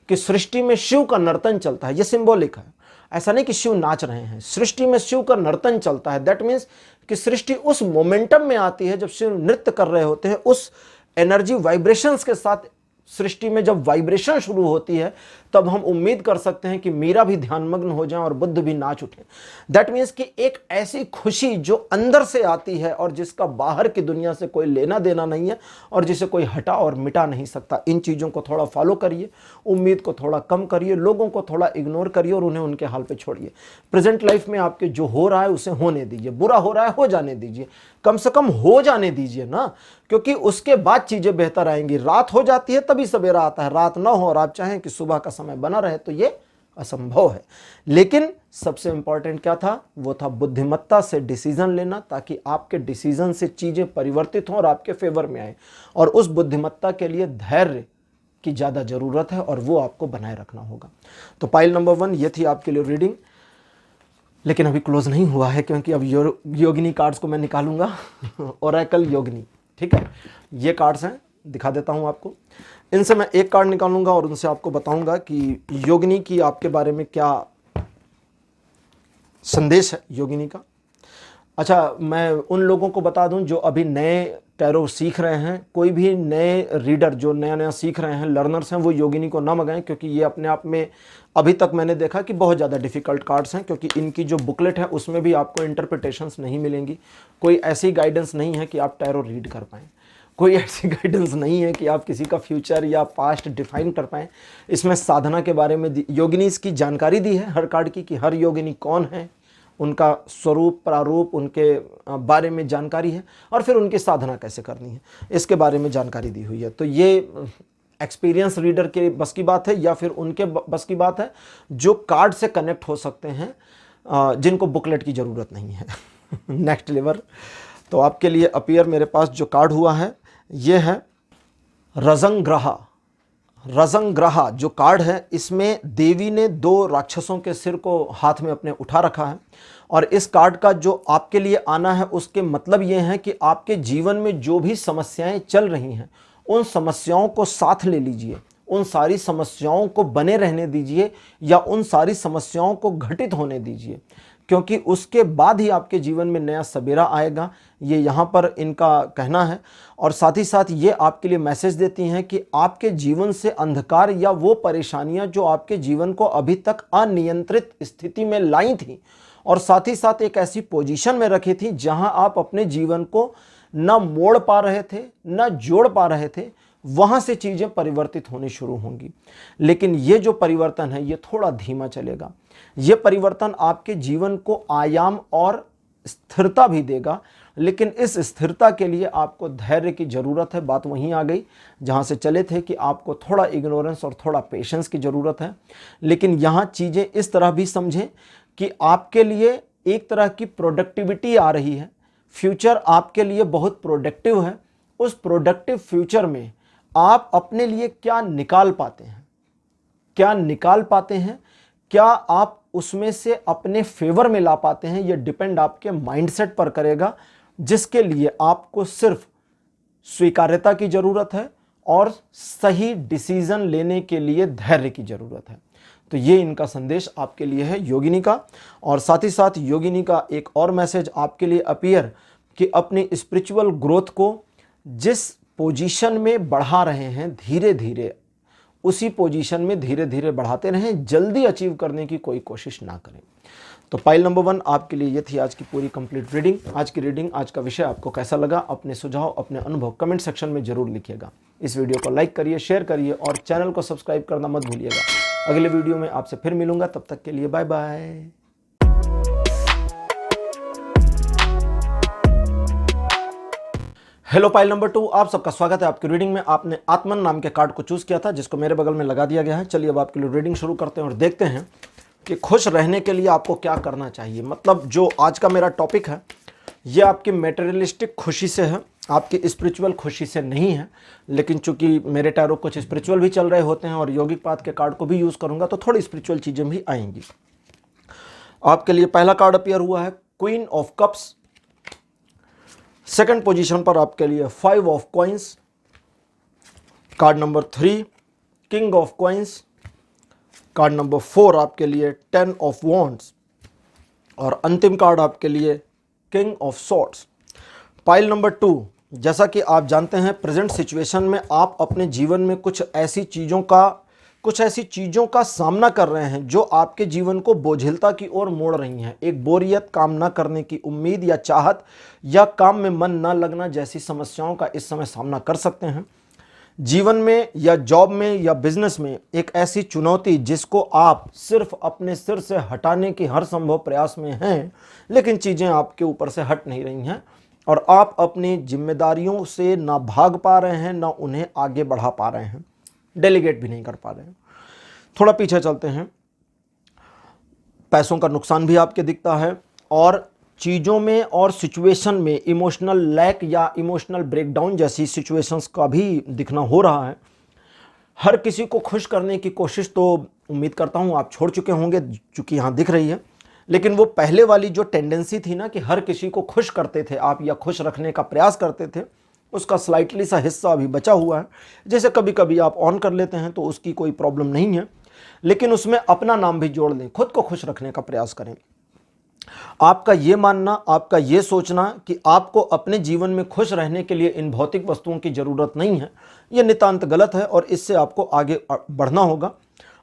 कि सृष्टि में शिव का नर्तन चलता है, ये सिंबॉलिक है, ऐसा नहीं कि शिव नाच रहे हैं, सृष्टि में शिव का नर्तन चलता है। दैट मीन्स कि सृष्टि उस मोमेंटम में आती है जब शिव नृत्य कर रहे होते हैं, उस एनर्जी वाइब्रेशंस के साथ सृष्टि में जब वाइब्रेशन शुरू होती है तब हम उम्मीद कर सकते हैं कि मीरा भी ध्यानमग्न हो जाएं और बुद्ध भी नाच उठें। दैट मीन्स कि एक ऐसी खुशी जो अंदर से आती है और जिसका बाहर की दुनिया से कोई लेना देना नहीं है और जिसे कोई हटा और मिटा नहीं सकता। इन चीज़ों को थोड़ा फॉलो करिए, उम्मीद को थोड़ा कम करिए, लोगों को थोड़ा इग्नोर करिए और उन्हें उनके हाल पे छोड़िए। प्रेजेंट लाइफ में आपके जो हो रहा है उसे होने दीजिए, बुरा हो रहा है हो जाने दीजिए, कम से कम हो जाने दीजिए ना, क्योंकि उसके बाद चीज़ें बेहतर आएंगी। रात हो जाती है तभी सवेरा आता है, रात ना हो और आप चाहें कि सुबह का समय बना रहे तो ये असंभव है। लेकिन सबसे इंपॉर्टेंट क्या था? वो था बुद्धिमत्ता से डिसीजन लेना, ताकि आपके डिसीजन से चीज़ें परिवर्तित हों और आपके फेवर में आए। और उस बुद्धिमत्ता के लिए धैर्य की ज़्यादा ज़रूरत है और वो आपको बनाए रखना होगा। तो पाइल नंबर 1 ये थी आपके लिए रीडिंग, लेकिन अभी क्लोज नहीं हुआ है क्योंकि अब योगिनी कार्ड्स को मैं निकालूंगा। ओरेकल योगिनी, ठीक है, ये कार्ड्स हैं, दिखा देता हूं आपको। इनसे मैं एक कार्ड निकालूंगा और उनसे आपको बताऊंगा कि योगिनी की आपके बारे में क्या संदेश है योगिनी का। अच्छा, मैं उन लोगों को बता दूं जो अभी नए टैरो सीख रहे हैं, कोई भी नए रीडर जो नया नया सीख रहे हैं, लर्नर्स हैं, वो योगिनी को ना मंगाएं, क्योंकि ये अपने आप में अभी तक मैंने देखा कि बहुत ज़्यादा डिफ़िकल्ट कार्ड्स हैं, क्योंकि इनकी जो बुकलेट है उसमें भी आपको इंटरप्रिटेशंस नहीं मिलेंगी। कोई ऐसी गाइडेंस नहीं है कि आप टैरो रीड कर पाएँ, कोई ऐसी गाइडेंस नहीं है कि आप किसी का फ्यूचर या पास्ट डिफाइन कर पाएँ। इसमें साधना के बारे में योगिनी की जानकारी दी है हर कार्ड की, कि हर योगिनी कौन है, उनका स्वरूप प्रारूप, उनके बारे में जानकारी है, और फिर उनकी साधना कैसे करनी है इसके बारे में जानकारी दी हुई है। तो ये एक्सपीरियंस रीडर के बस की बात है या फिर उनके बस की बात है जो कार्ड से कनेक्ट हो सकते हैं, जिनको बुकलेट की ज़रूरत नहीं है। नेक्स्ट लेवल, तो आपके लिए अपीयर मेरे पास जो कार्ड हुआ है ये है रजंग्रहा। रजंग्रहा जो कार्ड है, इसमें देवी ने 2 राक्षसों के सिर को हाथ में अपने उठा रखा है, और इस कार्ड का जो आपके लिए आना है उसके मतलब ये है कि आपके जीवन में जो भी समस्याएं चल रही हैं उन समस्याओं को साथ ले लीजिए, उन सारी समस्याओं को बने रहने दीजिए या उन सारी समस्याओं को घटित होने दीजिए, क्योंकि उसके बाद ही आपके जीवन में नया सवेरा आएगा। ये यहाँ पर इनका कहना है। और साथ ही साथ ये आपके लिए मैसेज देती हैं कि आपके जीवन से अंधकार या वो परेशानियाँ जो आपके जीवन को अभी तक अनियंत्रित स्थिति में लाई थी और साथ ही साथ एक ऐसी पोजीशन में रखी थी जहाँ आप अपने जीवन को न मोड़ पा रहे थे न जोड़ पा रहे थे, वहाँ से चीज़ें परिवर्तित होनी शुरू होंगी। लेकिन ये जो परिवर्तन है ये थोड़ा धीमा चलेगा। ये परिवर्तन आपके जीवन को आयाम और स्थिरता भी देगा, लेकिन इस स्थिरता के लिए आपको धैर्य की ज़रूरत है। बात वहीं आ गई जहाँ से चले थे कि आपको थोड़ा इग्नोरेंस और थोड़ा पेशेंस की ज़रूरत है। लेकिन यहाँ चीज़ें इस तरह भी समझें कि आपके लिए एक तरह की प्रोडक्टिविटी आ रही है, फ्यूचर आपके लिए बहुत प्रोडक्टिव है। उस प्रोडक्टिव फ्यूचर में आप अपने लिए क्या निकाल पाते हैं, क्या निकाल पाते हैं, क्या आप उसमें से अपने फेवर में ला पाते हैं, ये डिपेंड आपके माइंडसेट पर करेगा, जिसके लिए आपको सिर्फ स्वीकार्यता की ज़रूरत है और सही डिसीजन लेने के लिए धैर्य की ज़रूरत है। तो ये इनका संदेश आपके लिए है योगिनी का। और साथ ही साथ योगिनी का एक और मैसेज आपके लिए अपीयर कि अपनी स्पिरिचुअल ग्रोथ को जिस पोजीशन में बढ़ा रहे हैं धीरे धीरे उसी पोजीशन में धीरे धीरे बढ़ाते रहें, जल्दी अचीव करने की कोई कोशिश ना करें। तो पाइल नंबर 1 आपके लिए ये थी आज की पूरी कंप्लीट रीडिंग। आज की रीडिंग, आज का विषय आपको कैसा लगा? अपने सुझाव, अपने अनुभव कमेंट सेक्शन में जरूर लिखिएगा। इस वीडियो को लाइक करिए, शेयर करिए और चैनल को सब्सक्राइब करना मत भूलिएगा। अगले वीडियो में आपसे फिर मिलूंगा, तब तक के लिए bye bye. Hello pile number 2, आप सबका स्वागत है आपकी रीडिंग में। आपने आत्मन नाम के कार्ड को चूज किया था जिसको मेरे बगल में लगा दिया गया है। चलिए अब आपके लिए रीडिंग शुरू करते हैं और देखते हैं कि खुश रहने के लिए आपको क्या करना चाहिए। मतलब जो आज का मेरा टॉपिक है ये आपकी मेटेरियलिस्टिक खुशी से है, आपकी स्पिरिचुअल खुशी से नहीं है। लेकिन चूंकि मेरे टैरो कुछ स्पिरिचुअल भी चल रहे होते हैं और यौगिक पाथ के कार्ड को भी यूज़ करूंगा तो थोड़ी स्पिरिचुअल चीज़ें भी आएंगी। आपके लिए पहला कार्ड अपीयर हुआ है queen of cups. Second position पर आपके लिए 5 of coins. Card number 3 king of coins. Card number 4 आपके लिए 10 ऑफ वॉन्ड्स और अंतिम कार्ड आपके लिए king of swords. Pile number 2, जैसा कि आप जानते हैं प्रेजेंट सिचुएशन में आप अपने जीवन में कुछ ऐसी चीज़ों का सामना कर रहे हैं जो आपके जीवन को बोझिलता की ओर मोड़ रही हैं। एक बोरियत, काम ना करने की उम्मीद या चाहत या काम में मन ना लगना जैसी समस्याओं का इस समय सामना कर सकते हैं। जीवन में या जॉब में या बिजनेस में एक ऐसी चुनौती जिसको आप सिर्फ अपने सिर से हटाने की हर संभव प्रयास में हैं, लेकिन चीज़ें आपके ऊपर से हट नहीं रही हैं और आप अपनी जिम्मेदारियों से ना भाग पा रहे हैं ना उन्हें आगे बढ़ा पा रहे हैं, डेलीगेट भी नहीं कर पा रहे हैं। थोड़ा पीछे चलते हैं। पैसों का नुकसान भी आपके दिखता है और चीज़ों में और सिचुएशन में इमोशनल लैक या इमोशनल ब्रेकडाउन जैसी सिचुएशंस का भी दिखना हो रहा है। हर किसी को खुश करने की कोशिश तो उम्मीद करता हूँ आप छोड़ चुके होंगे, चूँकि यहाँ दिख रही है। लेकिन वो पहले वाली जो टेंडेंसी थी ना कि हर किसी को खुश करते थे आप या खुश रखने का प्रयास करते थे, उसका स्लाइटली सा हिस्सा अभी बचा हुआ है। जैसे कभी कभी आप ऑन कर लेते हैं तो उसकी कोई प्रॉब्लम नहीं है, लेकिन उसमें अपना नाम भी जोड़ लें, खुद को खुश रखने का प्रयास करें। आपका ये मानना, आपका ये सोचना कि आपको अपने जीवन में खुश रहने के लिए इन भौतिक वस्तुओं की ज़रूरत नहीं है, ये नितांत गलत है और इससे आपको आगे बढ़ना होगा,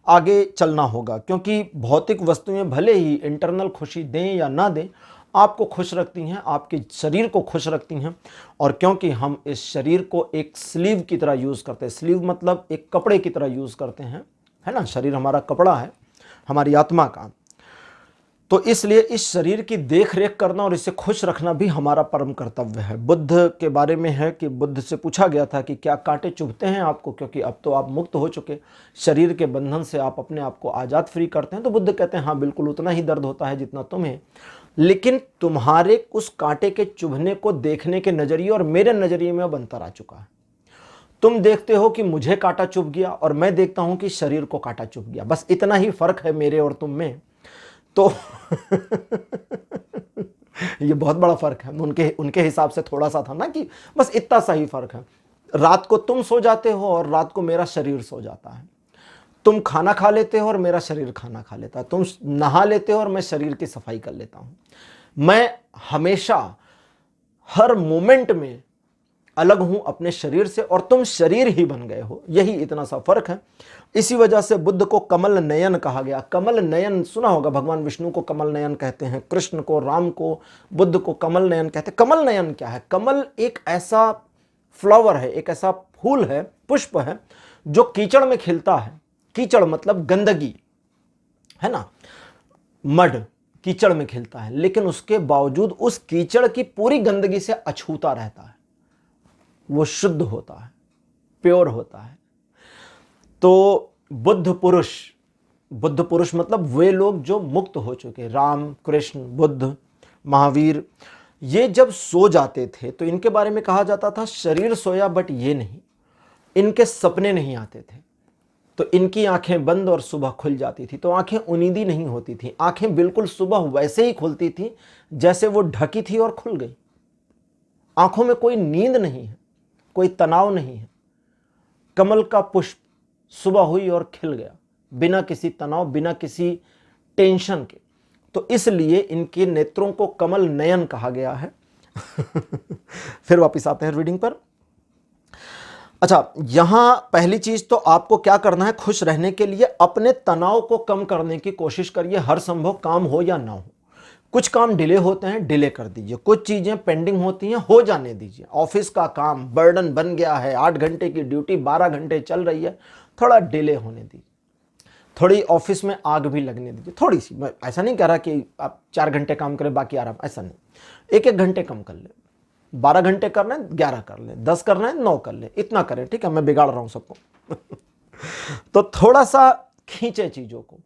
आगे चलना होगा। क्योंकि भौतिक वस्तुएं भले ही इंटरनल खुशी दें या ना दें, आपको खुश रखती हैं, आपके शरीर को खुश रखती हैं। और क्योंकि हम इस शरीर को एक स्लीव की तरह यूज़ करते हैं, स्लीव मतलब एक कपड़े की तरह यूज़ करते हैं, है ना। शरीर हमारा कपड़ा है, हमारी आत्मा का। तो इसलिए इस शरीर की देख रेख करना और इसे खुश रखना भी हमारा परम कर्तव्य है। बुद्ध के बारे में है कि बुद्ध से पूछा गया था कि क्या कांटे चुभते हैं आपको, क्योंकि अब तो आप मुक्त हो चुके, शरीर के बंधन से आप अपने आप को आज़ाद फ्री करते हैं। तो बुद्ध कहते हैं हाँ बिल्कुल उतना ही दर्द होता है जितना तुम्हें, लेकिन तुम्हारे उस कांटे के चुभने को देखने के नज़रिए और मेरे नज़रिए में अब अंतर आ चुका है। तुम देखते हो कि मुझे कांटा चुभ गया और मैं देखता हूं कि शरीर को कांटा चुभ गया, बस इतना ही फर्क है मेरे और तुम में। तो ये बहुत बड़ा फर्क है। उनके हिसाब से थोड़ा सा था ना कि बस इतना सा ही फर्क है। रात को तुम सो जाते हो और रात को मेरा शरीर सो जाता है। तुम खाना खा लेते हो और मेरा शरीर खाना खा लेता है। तुम नहा लेते हो और मैं शरीर की सफाई कर लेता हूं। मैं हमेशा हर मोमेंट में अलग हूं अपने शरीर से और तुम शरीर ही बन गए हो, यही इतना सा फर्क है। इसी वजह से बुद्ध को कमल नयन कहा गया। कमल नयन सुना होगा, भगवान विष्णु को कमल नयन कहते हैं, कृष्ण को, राम को, बुद्ध को कमल नयन कहते हैं। कमल नयन क्या है? कमल एक ऐसा फ्लावर है, एक ऐसा फूल है, पुष्प है जो कीचड़ में खिलता है। कीचड़ मतलब गंदगी, है ना, मड, कीचड़ में खिलता है, लेकिन उसके बावजूद उस कीचड़ की पूरी गंदगी से अछूता रहता है, वो शुद्ध होता है, प्योर होता है। तो बुद्ध पुरुष मतलब वे लोग जो मुक्त हो चुके, राम, कृष्ण, बुद्ध, महावीर, ये जब सो जाते थे तो इनके बारे में कहा जाता था शरीर सोया बट ये नहीं, इनके सपने नहीं आते थे। तो इनकी आंखें बंद और सुबह खुल जाती थी, तो आंखें उनीदी नहीं होती थी, आंखें बिल्कुल सुबह वैसे ही खुलती थी जैसे वो ढकी थी और खुल गई। आंखों में कोई नींद नहीं है, कोई तनाव नहीं है। कमल का पुष्प सुबह हुई और खिल गया, बिना किसी तनाव, बिना किसी टेंशन के। तो इसलिए इनके नेत्रों को कमल नयन कहा गया है। फिर वापस आते हैं रीडिंग पर। अच्छा, यहां पहली चीज तो आपको क्या करना है, खुश रहने के लिए अपने तनाव को कम करने की कोशिश करिए, हर संभव काम हो या ना हो। कुछ काम डिले होते हैं, डिले कर दीजिए। कुछ चीजें पेंडिंग होती हैं, हो जाने दीजिए। ऑफिस का काम बर्डन बन गया है, 8 घंटे की ड्यूटी 12 घंटे चल रही है, थोड़ा डिले होने दीजिए। थोड़ी ऑफिस में आग भी लगने दीजिए, थोड़ी सी। मैं ऐसा नहीं कह रहा कि आप 4 घंटे काम करें बाकी आराम, ऐसा नहीं। 1-1 घंटे कम कर ले। 12 घंटे करना है 11 कर ले, 10 करना है 9 कर ले, इतना करें, ठीक है। मैं बिगाड़ रहा हूं सबको। तो थोड़ा सा खींचे चीजों को।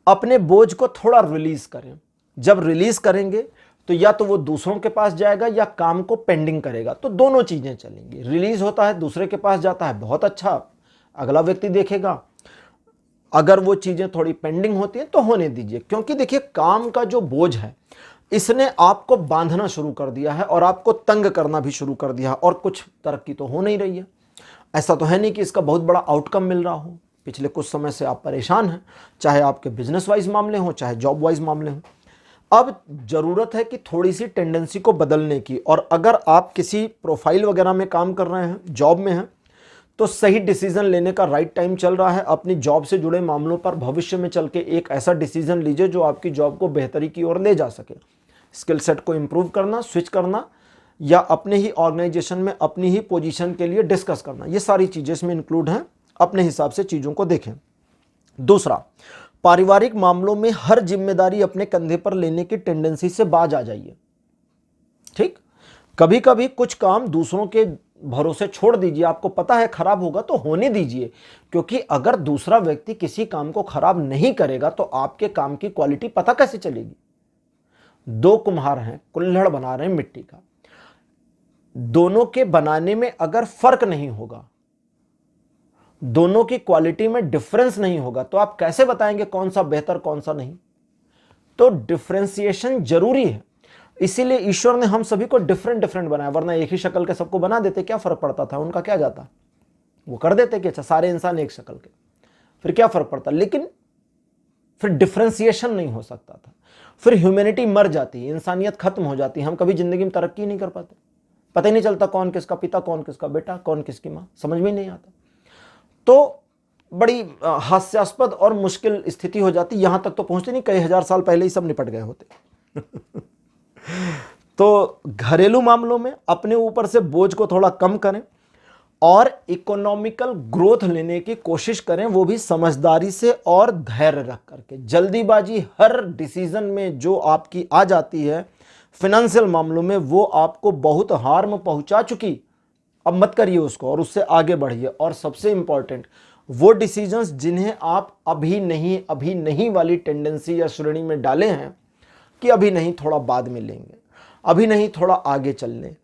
अपने बोझ को थोड़ा रिलीज करें। जब रिलीज करेंगे तो या तो वो दूसरों के पास जाएगा या काम को पेंडिंग करेगा, तो दोनों चीजें चलेंगी। रिलीज होता है, दूसरे के पास जाता है, बहुत अच्छा, अगला व्यक्ति देखेगा। अगर वो चीजें थोड़ी पेंडिंग होती हैं तो होने दीजिए, क्योंकि देखिए काम का जो बोझ है इसने आपको बांधना शुरू कर दिया है और आपको तंग करना भी शुरू कर दिया है, और कुछ तरक्की तो हो नहीं रही है। ऐसा तो है नहीं कि इसका बहुत बड़ा आउटकम मिल रहा हो। पिछले कुछ समय से आप परेशान हैं, चाहे आपके बिजनेस वाइज मामले हों, चाहे जॉब वाइज मामले हों। अब जरूरत है कि थोड़ी सी टेंडेंसी को बदलने की, और अगर आप किसी प्रोफाइल वगैरह में काम कर रहे हैं, जॉब में हैं, तो सही डिसीजन लेने का राइट टाइम चल रहा है। अपनी जॉब से जुड़े मामलों पर भविष्य में चल के एक ऐसा डिसीजन लीजिए जो आपकी जॉब को बेहतरी की ओर ले जा सके। स्किल सेट को इंप्रूव करना, स्विच करना, या अपने ही ऑर्गेनाइजेशन में अपनी ही पोजीशन के लिए डिस्कस करना, ये सारी चीजें इसमें इंक्लूड हैं। अपने हिसाब से चीजों को देखें। दूसरा, पारिवारिक मामलों में हर जिम्मेदारी अपने कंधे पर लेने की टेंडेंसी से बाज आ जाइए। ठीक, कभी कभी कुछ काम दूसरों के भरोसे छोड़ दीजिए। आपको पता है खराब होगा तो होने दीजिए, क्योंकि अगर दूसरा व्यक्ति किसी काम को खराब नहीं करेगा तो आपके काम की क्वालिटी पता कैसे चलेगी। दो कुम्हार हैं, कुल्हड़ बना रहे हैं मिट्टी का, दोनों के बनाने में अगर फर्क नहीं होगा, दोनों की क्वालिटी में डिफरेंस नहीं होगा, तो आप कैसे बताएंगे कौन सा बेहतर कौन सा नहीं। तो डिफरेंशिएशन जरूरी है। इसीलिए ईश्वर ने हम सभी को डिफरेंट डिफरेंट बनाया, वरना एक ही शक्ल के सबको बना देते, क्या फर्क पड़ता था, उनका क्या जाता, वो कर देते कि अच्छा सारे इंसान एक शक्ल के, फिर क्या फर्क पड़ता। लेकिन फिर डिफरेंशिएशन नहीं हो सकता था, फिर ह्यूमैनिटी मर जाती है, इंसानियत खत्म हो जाती है, हम कभी जिंदगी में तरक्की नहीं कर पाते, पता ही नहीं चलता कौन किसका पिता, कौन किसका बेटा, कौन किसकी मां, समझ में नहीं आता। तो बड़ी हास्यास्पद और मुश्किल स्थिति हो जाती, यहां तक तो पहुंचती नहीं, कई हजार साल पहले ही सब निपट गए होते। तो घरेलू मामलों में अपने ऊपर से बोझ को थोड़ा कम करें और इकोनॉमिकल ग्रोथ लेने की कोशिश करें, वो भी समझदारी से और धैर्य रख करके। जल्दीबाजी हर डिसीजन में जो आपकी आ जाती है फाइनेंशियल मामलों में, वो आपको बहुत हार्म पहुंचा चुकी, अब मत करिए उसको और उससे आगे बढ़िए। और सबसे इंपॉर्टेंट, वो डिसीजंस जिन्हें आप अभी नहीं वाली टेंडेंसी या श्रेणी में डाले हैं कि अभी नहीं, थोड़ा बाद में लेंगे, अभी नहीं, थोड़ा आगे चल लें,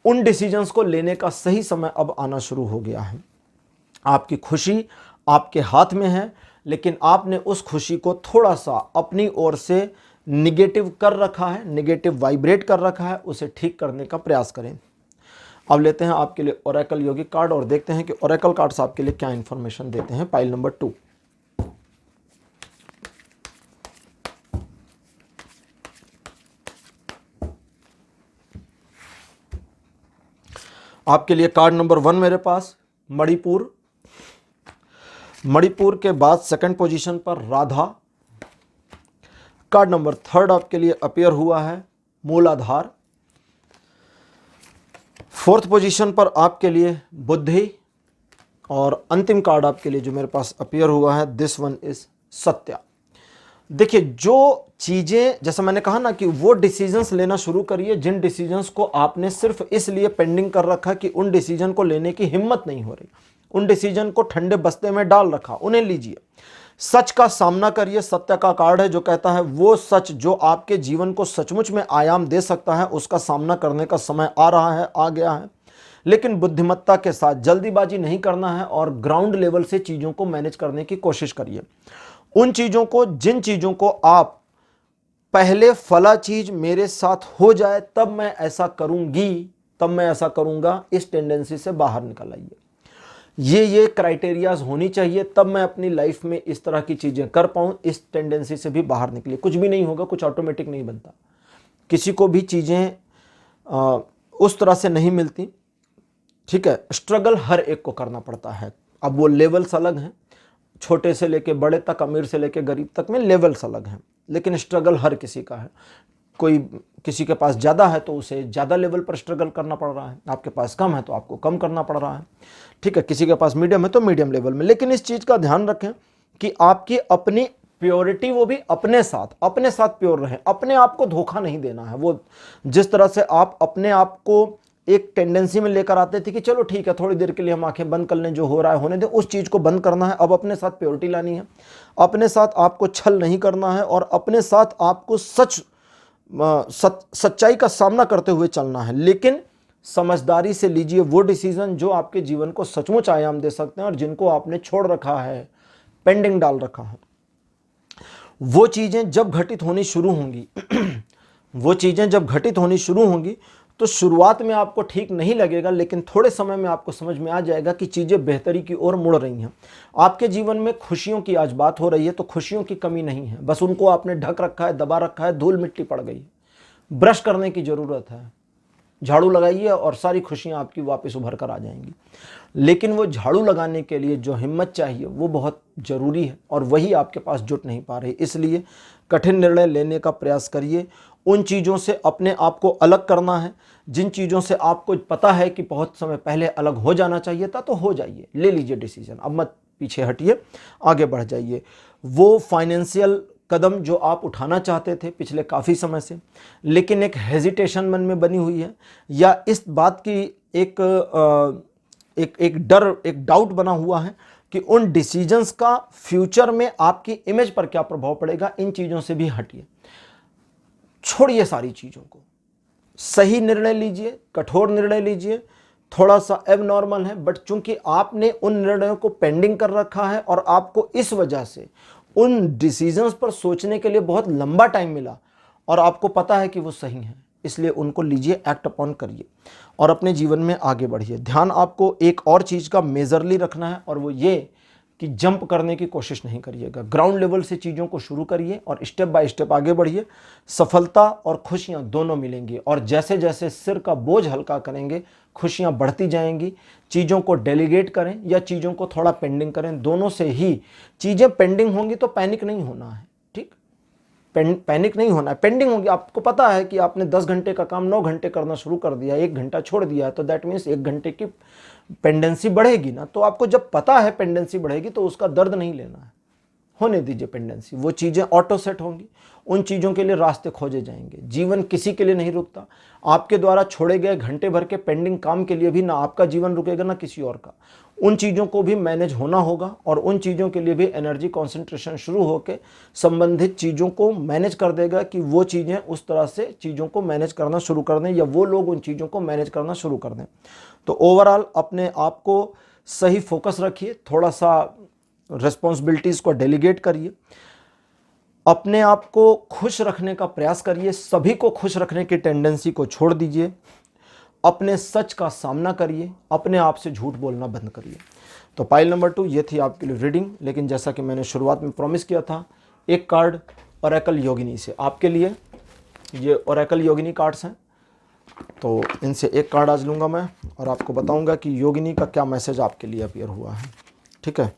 उन डिसीजंस को लेने का सही समय अब आना शुरू हो गया है। आपकी खुशी आपके हाथ में है, लेकिन आपने उस खुशी को थोड़ा सा अपनी ओर से निगेटिव कर रखा है, निगेटिव वाइब्रेट कर रखा है, उसे ठीक करने का प्रयास करें। अब लेते हैं आपके लिए ओरेकल योगिक कार्ड और देखते हैं कि ओरेकल कार्ड्स आपके लिए क्या इंफॉर्मेशन देते हैं। पाइल नंबर 2, आपके लिए कार्ड नंबर 1 मेरे पास मणिपुर, मणिपुर के बाद सेकंड पोजीशन पर राधा। कार्ड नंबर 3 आपके लिए अपीयर हुआ है मूलाधार। 4th पोजीशन पर आपके लिए बुद्धि, और अंतिम कार्ड आपके लिए जो मेरे पास अपीयर हुआ है, दिस वन इज सत्या। देखिए, जो चीजें, जैसा मैंने कहा ना कि वो डिसीजंस लेना शुरू करिए जिन डिसीजंस को आपने सिर्फ इसलिए पेंडिंग कर रखा कि उन डिसीजन को लेने की हिम्मत नहीं हो रही, उन डिसीजन को ठंडे बस्ते में डाल रखा, उन्हें लीजिए। सच का सामना करिए। सत्य का कार्ड है जो कहता है वो सच जो आपके जीवन को सचमुच में आयाम दे सकता है, उसका सामना करने का समय आ रहा है, आ गया है। लेकिन बुद्धिमत्ता के साथ, जल्दीबाजी नहीं करना है और ग्राउंड लेवल से चीजों को मैनेज करने की कोशिश करिए। उन चीजों को, जिन चीजों को आप पहले फला चीज मेरे साथ हो जाए तब मैं ऐसा करूंगी, तब मैं ऐसा करूंगा, इस टेंडेंसी से बाहर निकल आइए। ये क्राइटेरियाज होनी चाहिए, तब मैं अपनी लाइफ में इस तरह की चीजें कर पाऊं, इस टेंडेंसी से भी बाहर निकलिए। कुछ भी नहीं होगा, कुछ ऑटोमेटिक नहीं बनता, किसी को भी चीजें उस तरह से नहीं मिलती। ठीक है, स्ट्रगल हर एक को करना पड़ता है। अब वो लेवल्स अलग हैं, छोटे से लेके बड़े तक, अमीर से लेके गरीब तक में लेवल्स अलग हैं, लेकिन स्ट्रगल हर किसी का है। कोई किसी के पास ज़्यादा है तो उसे ज़्यादा लेवल पर स्ट्रगल करना पड़ रहा है, आपके पास कम है तो आपको कम करना पड़ रहा है। ठीक है, किसी के पास मीडियम है तो मीडियम लेवल में। लेकिन इस चीज़ का ध्यान रखें कि आपकी अपनी प्योरिटी, वो भी अपने साथ प्योर रहे, अपने आप को धोखा नहीं देना है। वो जिस तरह से आप अपने आप को एक टेंडेंसी में लेकर आते थे कि चलो ठीक है, थोड़ी देर के लिए हम आंखें बंद कर लें, जो हो रहा है होने दें, उस चीज़ को बंद करना है। अब अपने साथ प्योरिटी लानी है, अपने साथ आपको छल नहीं करना है और अपने साथ आपको सच्चाई का सामना करते हुए चलना है। लेकिन समझदारी से लीजिए वो डिसीजन जो आपके जीवन को सचमुच आयाम दे सकते हैं और जिनको आपने छोड़ रखा है, पेंडिंग डाल रखा है। वो चीज़ें जब घटित होनी शुरू होंगी वो चीज़ें जब घटित होनी शुरू होंगी तो शुरुआत में आपको ठीक नहीं लगेगा, लेकिन थोड़े समय में आपको समझ में आ जाएगा कि चीज़ें बेहतरी की ओर मुड़ रही हैं। आपके जीवन में खुशियों की आज बात हो रही है, तो खुशियों की कमी नहीं है, बस उनको आपने ढक रखा है, दबा रखा है, धूल मिट्टी पड़ गई। ब्रश करने की ज़रूरत है, झाड़ू लगाइए और सारी खुशियाँ आपकी वापस उभर कर आ जाएंगी। लेकिन वो झाड़ू लगाने के लिए जो हिम्मत चाहिए वो बहुत ज़रूरी है और वही आपके पास जुट नहीं पा रही। इसलिए कठिन निर्णय लेने का प्रयास करिए। उन चीज़ों से अपने आप को अलग करना है जिन चीज़ों से आपको पता है कि बहुत समय पहले अलग हो जाना चाहिए था, तो हो जाइए, ले लीजिए डिसीजन। अब मत पीछे हटिए, आगे बढ़ जाइए। वो फाइनेंशियल कदम जो आप उठाना चाहते थे पिछले काफ़ी समय से, लेकिन एक हेजिटेशन मन में बनी हुई है, या इस बात की एक डर, एक डाउट बना हुआ है कि उन डिसीजंस का फ्यूचर में आपकी इमेज पर क्या प्रभाव पड़ेगा, इन चीज़ों से भी हटिए, छोड़िए सारी चीज़ों को। सही निर्णय लीजिए, कठोर निर्णय लीजिए, थोड़ा सा एबनॉर्मल है, बट चूंकि आपने उन निर्णयों को पेंडिंग कर रखा है और आपको इस वजह से उन डिसीजंस पर सोचने के लिए बहुत लंबा टाइम मिला और आपको पता है कि वो सही है, इसलिए उनको लीजिए, एक्ट अपॉन करिए और अपने जीवन में आगे बढ़िए। ध्यान आपको एक और चीज़ का मेजरली रखना है और वो ये कि जंप करने की कोशिश नहीं करिएगा। ग्राउंड लेवल से चीज़ों को शुरू करिए और स्टेप बाय स्टेप आगे बढ़िए। सफलता और खुशियाँ दोनों मिलेंगी और जैसे जैसे सिर का बोझ हल्का करेंगे, खुशियाँ बढ़ती जाएंगी। चीज़ों को डेलीगेट करें या चीज़ों को थोड़ा पेंडिंग करें, दोनों से ही चीज़ें पेंडिंग होंगी, तो पैनिक नहीं होना है, ठीक? पैनिक नहीं होना है, पेंडिंग होगी। आपको पता है कि आपने 10 घंटे का काम 9 घंटे करना शुरू कर दिया, 1 घंटा छोड़ दिया है, तो दैट मीन्स 1 घंटे की पेंडेंसी बढ़ेगी ना। तो आपको जब पता है पेंडेंसी बढ़ेगी तो उसका दर्द नहीं लेना है, होने दीजिए पेंडेंसी। वो चीज़ें ऑटो सेट होंगी, उन चीज़ों के लिए रास्ते खोजे जाएंगे। जीवन किसी के लिए नहीं रुकता। आपके द्वारा छोड़े गए घंटे भर के पेंडिंग काम के लिए भी ना आपका जीवन रुकेगा ना किसी और का। उन चीज़ों को भी मैनेज होना होगा और उन चीज़ों के लिए भी एनर्जी कॉन्सेंट्रेशन शुरू होकर संबंधित चीज़ों को मैनेज कर देगा कि वो चीज़ें उस तरह से चीज़ों को मैनेज करना शुरू कर दें या वो लोग उन चीज़ों को मैनेज करना शुरू कर दें। तो ओवरऑल अपने आप को सही फोकस रखिए, थोड़ा सा रिस्पॉन्सिबिलिटीज़ को डेलीगेट करिए, अपने आप को खुश रखने का प्रयास करिए, सभी को खुश रखने की टेंडेंसी को छोड़ दीजिए, अपने सच का सामना करिए, अपने आप से झूठ बोलना बंद करिए। तो पाइल नंबर 2 ये थी आपके लिए रीडिंग। लेकिन जैसा कि मैंने शुरुआत में प्रॉमिस किया था, एक कार्ड ओरेकल योगिनी से आपके लिए, ये ओरेकल योगिनी कार्ड्स हैं, तो इनसे एक कार्ड आज लूँगा मैं और आपको बताऊँगा कि योगिनी का क्या मैसेज आपके लिए अपीयर हुआ है, ठीक है?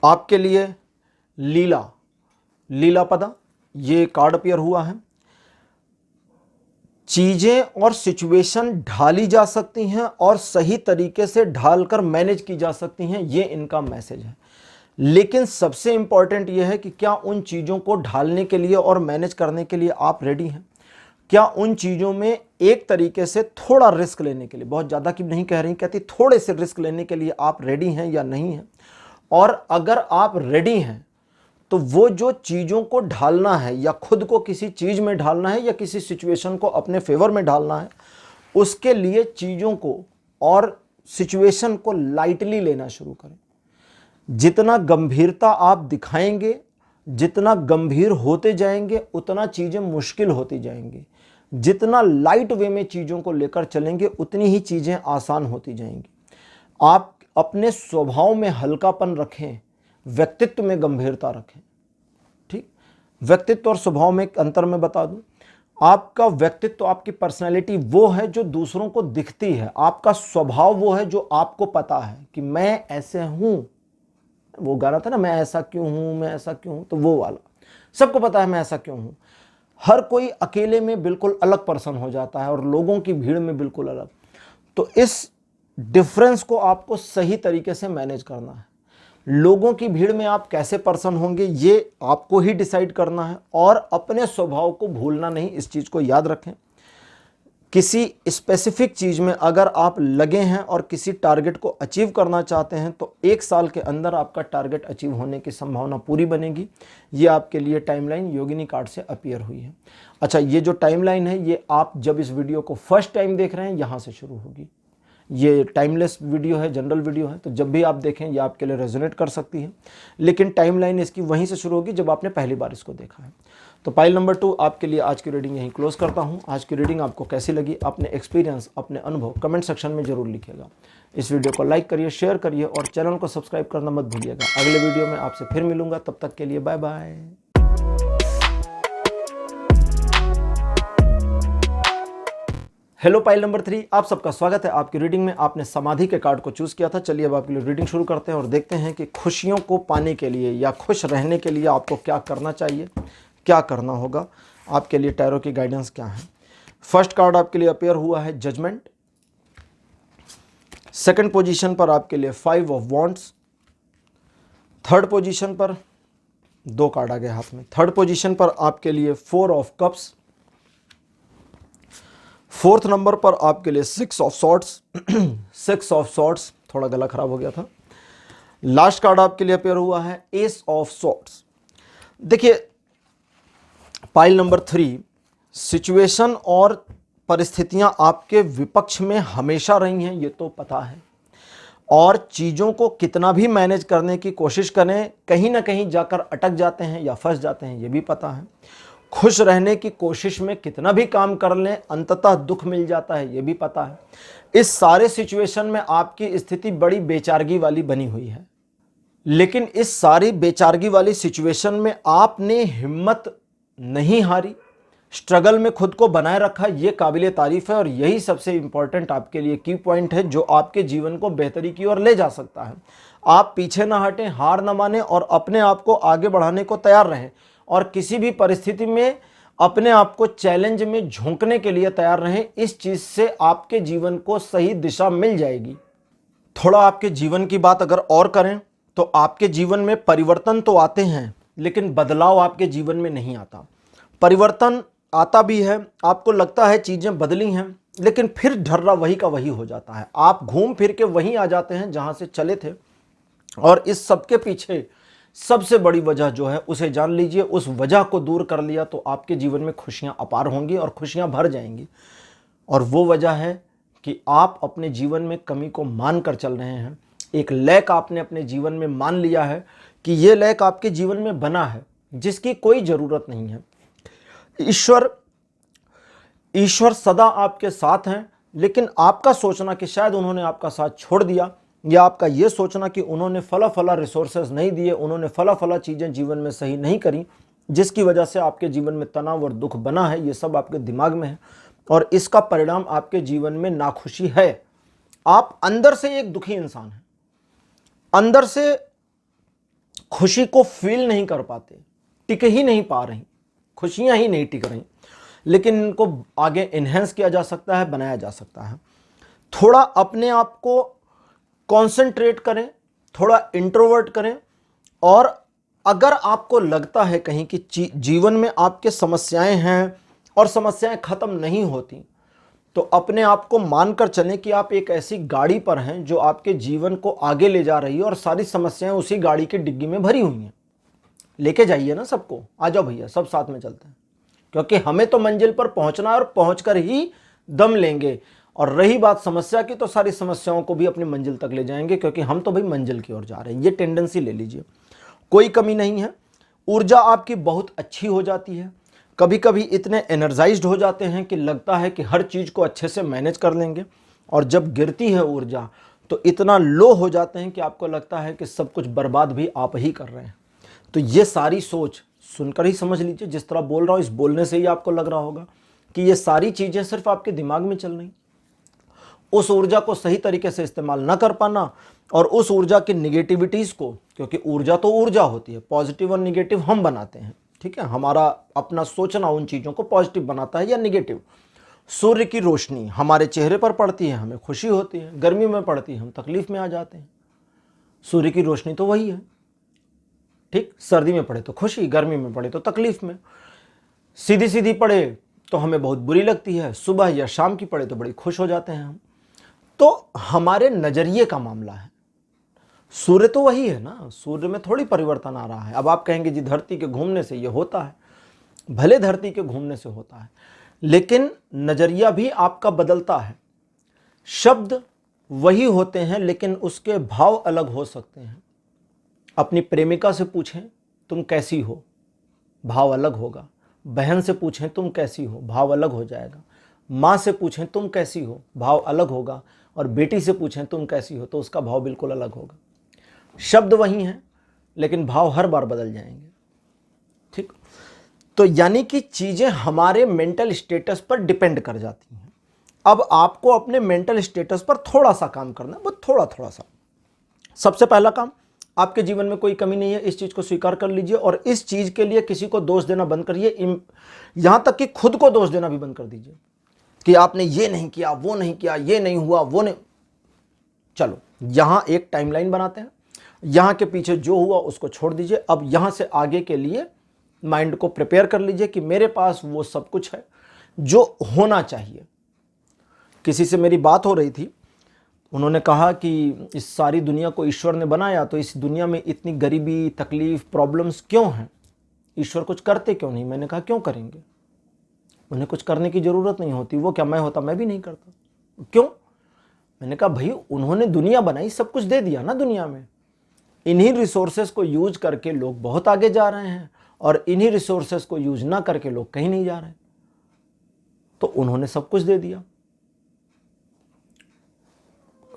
आपके लिए लीला पदा ये कार्ड अपीयर हुआ है। चीज़ें और सिचुएशन ढाली जा सकती हैं और सही तरीके से ढालकर मैनेज की जा सकती हैं, ये इनका मैसेज है। लेकिन सबसे इंपॉर्टेंट ये है कि क्या उन चीज़ों को ढालने के लिए और मैनेज करने के लिए आप रेडी हैं? क्या उन चीज़ों में एक तरीके से थोड़ा रिस्क लेने के लिए, बहुत ज़्यादा की नहीं कह रही, कहती थोड़े से रिस्क लेने के लिए आप रेडी हैं या नहीं हैं? और अगर आप रेडी हैं तो वो जो चीज़ों को ढालना है या खुद को किसी चीज़ में ढालना है या किसी सिचुएशन को अपने फेवर में ढालना है, उसके लिए चीज़ों को और सिचुएशन को लाइटली लेना शुरू करें। जितना गंभीरता आप दिखाएंगे, जितना गंभीर होते जाएंगे, उतना चीज़ें मुश्किल होती जाएंगी। जितना लाइट वे में चीज़ों को लेकर चलेंगे, उतनी ही चीज़ें आसान होती जाएंगी। आप अपने स्वभाव में हल्कापन रखें, व्यक्तित्व में गंभीरता रखें, ठीक? व्यक्तित्व और स्वभाव में एक अंतर मैं बता दूं, आपका व्यक्तित्व, आपकी पर्सनैलिटी वो है जो दूसरों को दिखती है, आपका स्वभाव वो है जो आपको पता है कि मैं ऐसे हूं। वो गाना था ना, मैं ऐसा क्यों हूं, मैं ऐसा क्यों हूं, तो वो वाला सबको पता है मैं ऐसा क्यों हूं। हर कोई अकेले में बिल्कुल अलग पर्सन हो जाता है और लोगों की भीड़ में बिल्कुल अलग। तो इस डिफरेंस को आपको सही तरीके से मैनेज करना है। लोगों की भीड़ में आप कैसे पर्सन होंगे ये आपको ही डिसाइड करना है, और अपने स्वभाव को भूलना नहीं, इस चीज़ को याद रखें। किसी स्पेसिफिक चीज़ में अगर आप लगे हैं और किसी टारगेट को अचीव करना चाहते हैं तो 1 साल के अंदर आपका टारगेट अचीव होने की संभावना पूरी बनेगी। ये आपके लिए टाइमलाइन योगिनी कार्ड से अपीयर हुई है। अच्छा, ये जो टाइमलाइन है ये आप जब इस वीडियो को फर्स्ट टाइम देख रहे हैं यहाँ से शुरू होगी। ये टाइमलेस वीडियो है, जनरल वीडियो है, तो जब भी आप देखें ये आपके लिए रेजोनेट कर सकती है, लेकिन टाइमलाइन इसकी वहीं से शुरू होगी जब आपने पहली बार इसको देखा है। तो पाइल नंबर 2 आपके लिए आज की रीडिंग यहीं क्लोज करता हूं। आज की रीडिंग आपको कैसी लगी, अपने एक्सपीरियंस, अपने अनुभव कमेंट सेक्शन में जरूर लिखिएगा। इस वीडियो को लाइक करिए, शेयर करिए और चैनल को सब्सक्राइब करना मत भूलिएगा। अगले वीडियो में आपसे फिर मिलूंगा, तब तक के लिए bye bye. Hello pile number 3, आप सबका स्वागत है आपकी रीडिंग में। आपने समाधि के कार्ड को चूज किया था। चलिए अब आपके लिए रीडिंग शुरू करते हैं और देखते हैं कि खुशियों को पाने के लिए या खुश रहने के लिए आपको क्या करना चाहिए, क्या करना होगा। आपके लिए टैरो की गाइडेंस क्या है। फर्स्ट कार्ड आपके लिए अपीयर हुआ है जजमेंट। सेकंड पोजीशन पर आपके लिए 5 ऑफ वॉन्ड्स। थर्ड पोजीशन पर 2 कार्ड आ गए हाथ में। थर्ड पोजीशन पर आपके लिए 4 ऑफ कप्स। फोर्थ नंबर पर आपके लिए 6 ऑफ सॉर्ड्स। 6 ऑफ सॉर्ड्स, थोड़ा गला खराब हो गया था। लास्ट कार्ड आपके लिए अपीयर हुआ है एस ऑफ सॉर्ड्स। देखिए पाइल नंबर 3, सिचुएशन और परिस्थितियां आपके विपक्ष में हमेशा रही हैं, ये तो पता है, और चीज़ों को कितना भी मैनेज करने की कोशिश करें कहीं ना कहीं जाकर अटक जाते हैं या फंस जाते हैं, ये भी पता है। खुश रहने की कोशिश में कितना भी काम कर लें अंततः दुख मिल जाता है, ये भी पता है। इस सारे सिचुएशन में आपकी स्थिति बड़ी बेचारगी वाली बनी हुई है, लेकिन इस सारी बेचारगी वाली सिचुएशन में आपने हिम्मत नहीं हारी, स्ट्रगल में खुद को बनाए रखा, ये काबिले तारीफ है। और यही सबसे इंपॉर्टेंट आपके लिए की पॉइंट है जो आपके जीवन को बेहतरी की ओर ले जा सकता है। आप पीछे ना हटें, हार ना माने और अपने आप को आगे बढ़ाने को तैयार रहें, और किसी भी परिस्थिति में अपने आप को चैलेंज में झोंकने के लिए तैयार रहें। इस चीज से आपके जीवन को सही दिशा मिल जाएगी। थोड़ा आपके जीवन की बात अगर और करें तो आपके जीवन में परिवर्तन तो आते हैं, लेकिन बदलाव आपके जीवन में नहीं आता। परिवर्तन आता भी है, आपको लगता है चीजें बदली हैं, लेकिन फिर ढर्रा वही का वही हो जाता है। आप घूम फिर के वहीं आ जाते हैं जहां से चले थे। और इस सबके पीछे सबसे बड़ी वजह जो है उसे जान लीजिए। उस वजह को दूर कर लिया तो आपके जीवन में खुशियां अपार होंगी और खुशियां भर जाएंगी। और वो वजह है कि आप अपने जीवन में कमी को मान कर चल रहे हैं। एक लैक आपने अपने जीवन में मान लिया है कि ये लैक आपके जीवन में बना है, जिसकी कोई ज़रूरत नहीं है। ईश्वर सदा आपके साथ हैं, लेकिन आपका सोचना कि शायद उन्होंने आपका साथ छोड़ दिया, या आपका ये सोचना कि उन्होंने फला रिसोर्सेज नहीं दिए, उन्होंने फला चीज़ें जीवन में सही नहीं करी, जिसकी वजह से आपके जीवन में तनाव और दुख बना है, ये सब आपके दिमाग में है। और इसका परिणाम आपके जीवन में नाखुशी है। आप अंदर से एक दुखी इंसान हैं, अंदर से खुशी को फील नहीं कर पाते, टिक ही नहीं पा रही, खुशियां ही नहीं टिक रही। लेकिन इनको आगे इन्हेंस किया जा सकता है, बनाया जा सकता है। थोड़ा अपने आप को कॉन्सेंट्रेट करें, थोड़ा इंट्रोवर्ट करें, और अगर आपको लगता है कहीं कि जीवन में आपके समस्याएं हैं और समस्याएं खत्म नहीं होती, तो अपने आप को मानकर चलें कि आप एक ऐसी गाड़ी पर हैं जो आपके जीवन को आगे ले जा रही है और सारी समस्याएं उसी गाड़ी की डिग्गी में भरी हुई हैं। लेके जाइए ना सबको, आ जाओ भैया, सब साथ में चलते हैं, क्योंकि हमें तो मंजिल पर पहुंचना है और पहुंचकर ही दम लेंगे। और रही बात समस्या की, तो सारी समस्याओं को भी अपनी मंजिल तक ले जाएंगे, क्योंकि हम तो भाई मंजिल की ओर जा रहे हैं। ये टेंडेंसी ले लीजिए, कोई कमी नहीं है। ऊर्जा आपकी बहुत अच्छी हो जाती है। कभी कभी इतने एनर्जाइज्ड हो जाते हैं कि लगता है कि हर चीज़ को अच्छे से मैनेज कर लेंगे, और जब गिरती है ऊर्जा तो इतना लो हो जाते हैं कि आपको लगता है कि सब कुछ बर्बाद भी आप ही कर रहे हैं। तो ये सारी सोच सुनकर ही समझ लीजिए, जिस तरह बोल रहा हूँ इस बोलने से ही आपको लग रहा होगा कि ये सारी चीज़ें सिर्फ आपके दिमाग में चल रही। उस ऊर्जा को सही तरीके से इस्तेमाल न कर पाना, और उस ऊर्जा की निगेटिविटीज़ को, क्योंकि ऊर्जा तो ऊर्जा होती है, पॉजिटिव और निगेटिव हम बनाते हैं, ठीक है, हमारा अपना सोचना उन चीज़ों को पॉजिटिव बनाता है या निगेटिव। सूर्य की रोशनी हमारे चेहरे पर पड़ती है, हमें खुशी होती है, गर्मी में पड़ती है हम तकलीफ में आ जाते हैं। सूर्य की रोशनी तो वही है, ठीक। सर्दी में पड़े तो खुशी, गर्मी में पड़े तो तकलीफ में। सीधी सीधी पड़े तो हमें बहुत बुरी लगती है, सुबह या शाम की पड़े तो बड़ी खुश हो जाते हैं हम। तो हमारे नजरिए का मामला है। सूर्य तो वही है ना, सूर्य में थोड़ी परिवर्तन आ रहा है। अब आप कहेंगे जी धरती के घूमने से ये होता है, भले धरती के घूमने से होता है, लेकिन नजरिया भी आपका बदलता है। शब्द वही होते हैं लेकिन उसके भाव अलग हो सकते हैं। अपनी प्रेमिका से पूछें तुम कैसी हो, भाव अलग होगा। बहन से पूछें तुम कैसी हो, भाव अलग हो जाएगा। माँ से पूछें तुम कैसी हो, भाव अलग होगा। और बेटी से पूछें तुम कैसी हो तो उसका भाव बिल्कुल अलग होगा। शब्द वही हैं लेकिन भाव हर बार बदल जाएंगे, ठीक। तो यानी कि चीज़ें हमारे मेंटल स्टेटस पर डिपेंड कर जाती हैं। अब आपको अपने मेंटल स्टेटस पर थोड़ा सा काम करना है, वो थोड़ा सा। सबसे पहला काम, आपके जीवन में कोई कमी नहीं है, इस चीज़ को स्वीकार कर लीजिए और इस चीज़ के लिए किसी को दोष देना बंद करिए। यहाँ तक कि खुद को दोष देना भी बंद कर दीजिए कि आपने ये नहीं किया, वो नहीं किया, ये नहीं हुआ, वो नहीं। चलो यहाँ एक टाइमलाइन बनाते हैं, यहाँ के पीछे जो हुआ उसको छोड़ दीजिए। अब यहाँ से आगे के लिए माइंड को प्रिपेयर कर लीजिए कि मेरे पास वो सब कुछ है जो होना चाहिए। किसी से मेरी बात हो रही थी, उन्होंने कहा कि इस सारी दुनिया को ईश्वर ने बनाया तो इस दुनिया में इतनी गरीबी, तकलीफ, प्रॉब्लम्स क्यों हैं? ईश्वर कुछ करते क्यों नहीं? मैंने कहा क्यों करेंगे, उन्हें कुछ करने की ज़रूरत नहीं होती। वो क्या मैं होता मैं भी नहीं करता, क्यों? मैंने कहा भाई उन्होंने दुनिया बनाई, सब कुछ दे दिया ना दुनिया में। इन्हीं रिसोर्सेज को यूज करके लोग बहुत आगे जा रहे हैं और इन्हीं रिसोर्सेज को यूज ना करके लोग कहीं नहीं जा रहे। तो उन्होंने सब कुछ दे दिया,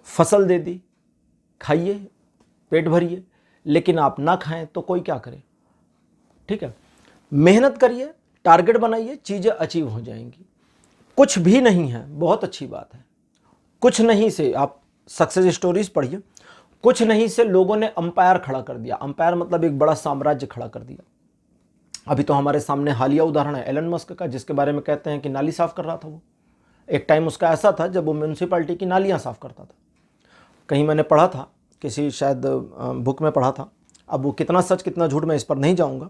फसल दे दी, खाइए, पेट भरिए, लेकिन आप ना खाएं तो कोई क्या करे, ठीक है। मेहनत करिए, टारगेट बनाइए, चीज़ें अचीव हो जाएंगी। कुछ भी नहीं है, बहुत अच्छी बात है। कुछ नहीं से आप सक्सेस स्टोरीज पढ़िए, कुछ नहीं से लोगों ने अंपायर खड़ा कर दिया। अंपायर मतलब एक बड़ा साम्राज्य खड़ा कर दिया। अभी तो हमारे सामने हालिया उदाहरण है एलन मस्क का, जिसके बारे में कहते हैं कि नाली साफ कर रहा था वो। एक टाइम उसका ऐसा था जब वो म्यूनसिपैलिटी की नालियाँ साफ करता था। कहीं मैंने पढ़ा था, किसी शायद बुक में पढ़ा था, अब वो कितना सच कितना झूठ मैं इस पर नहीं जाऊँगा,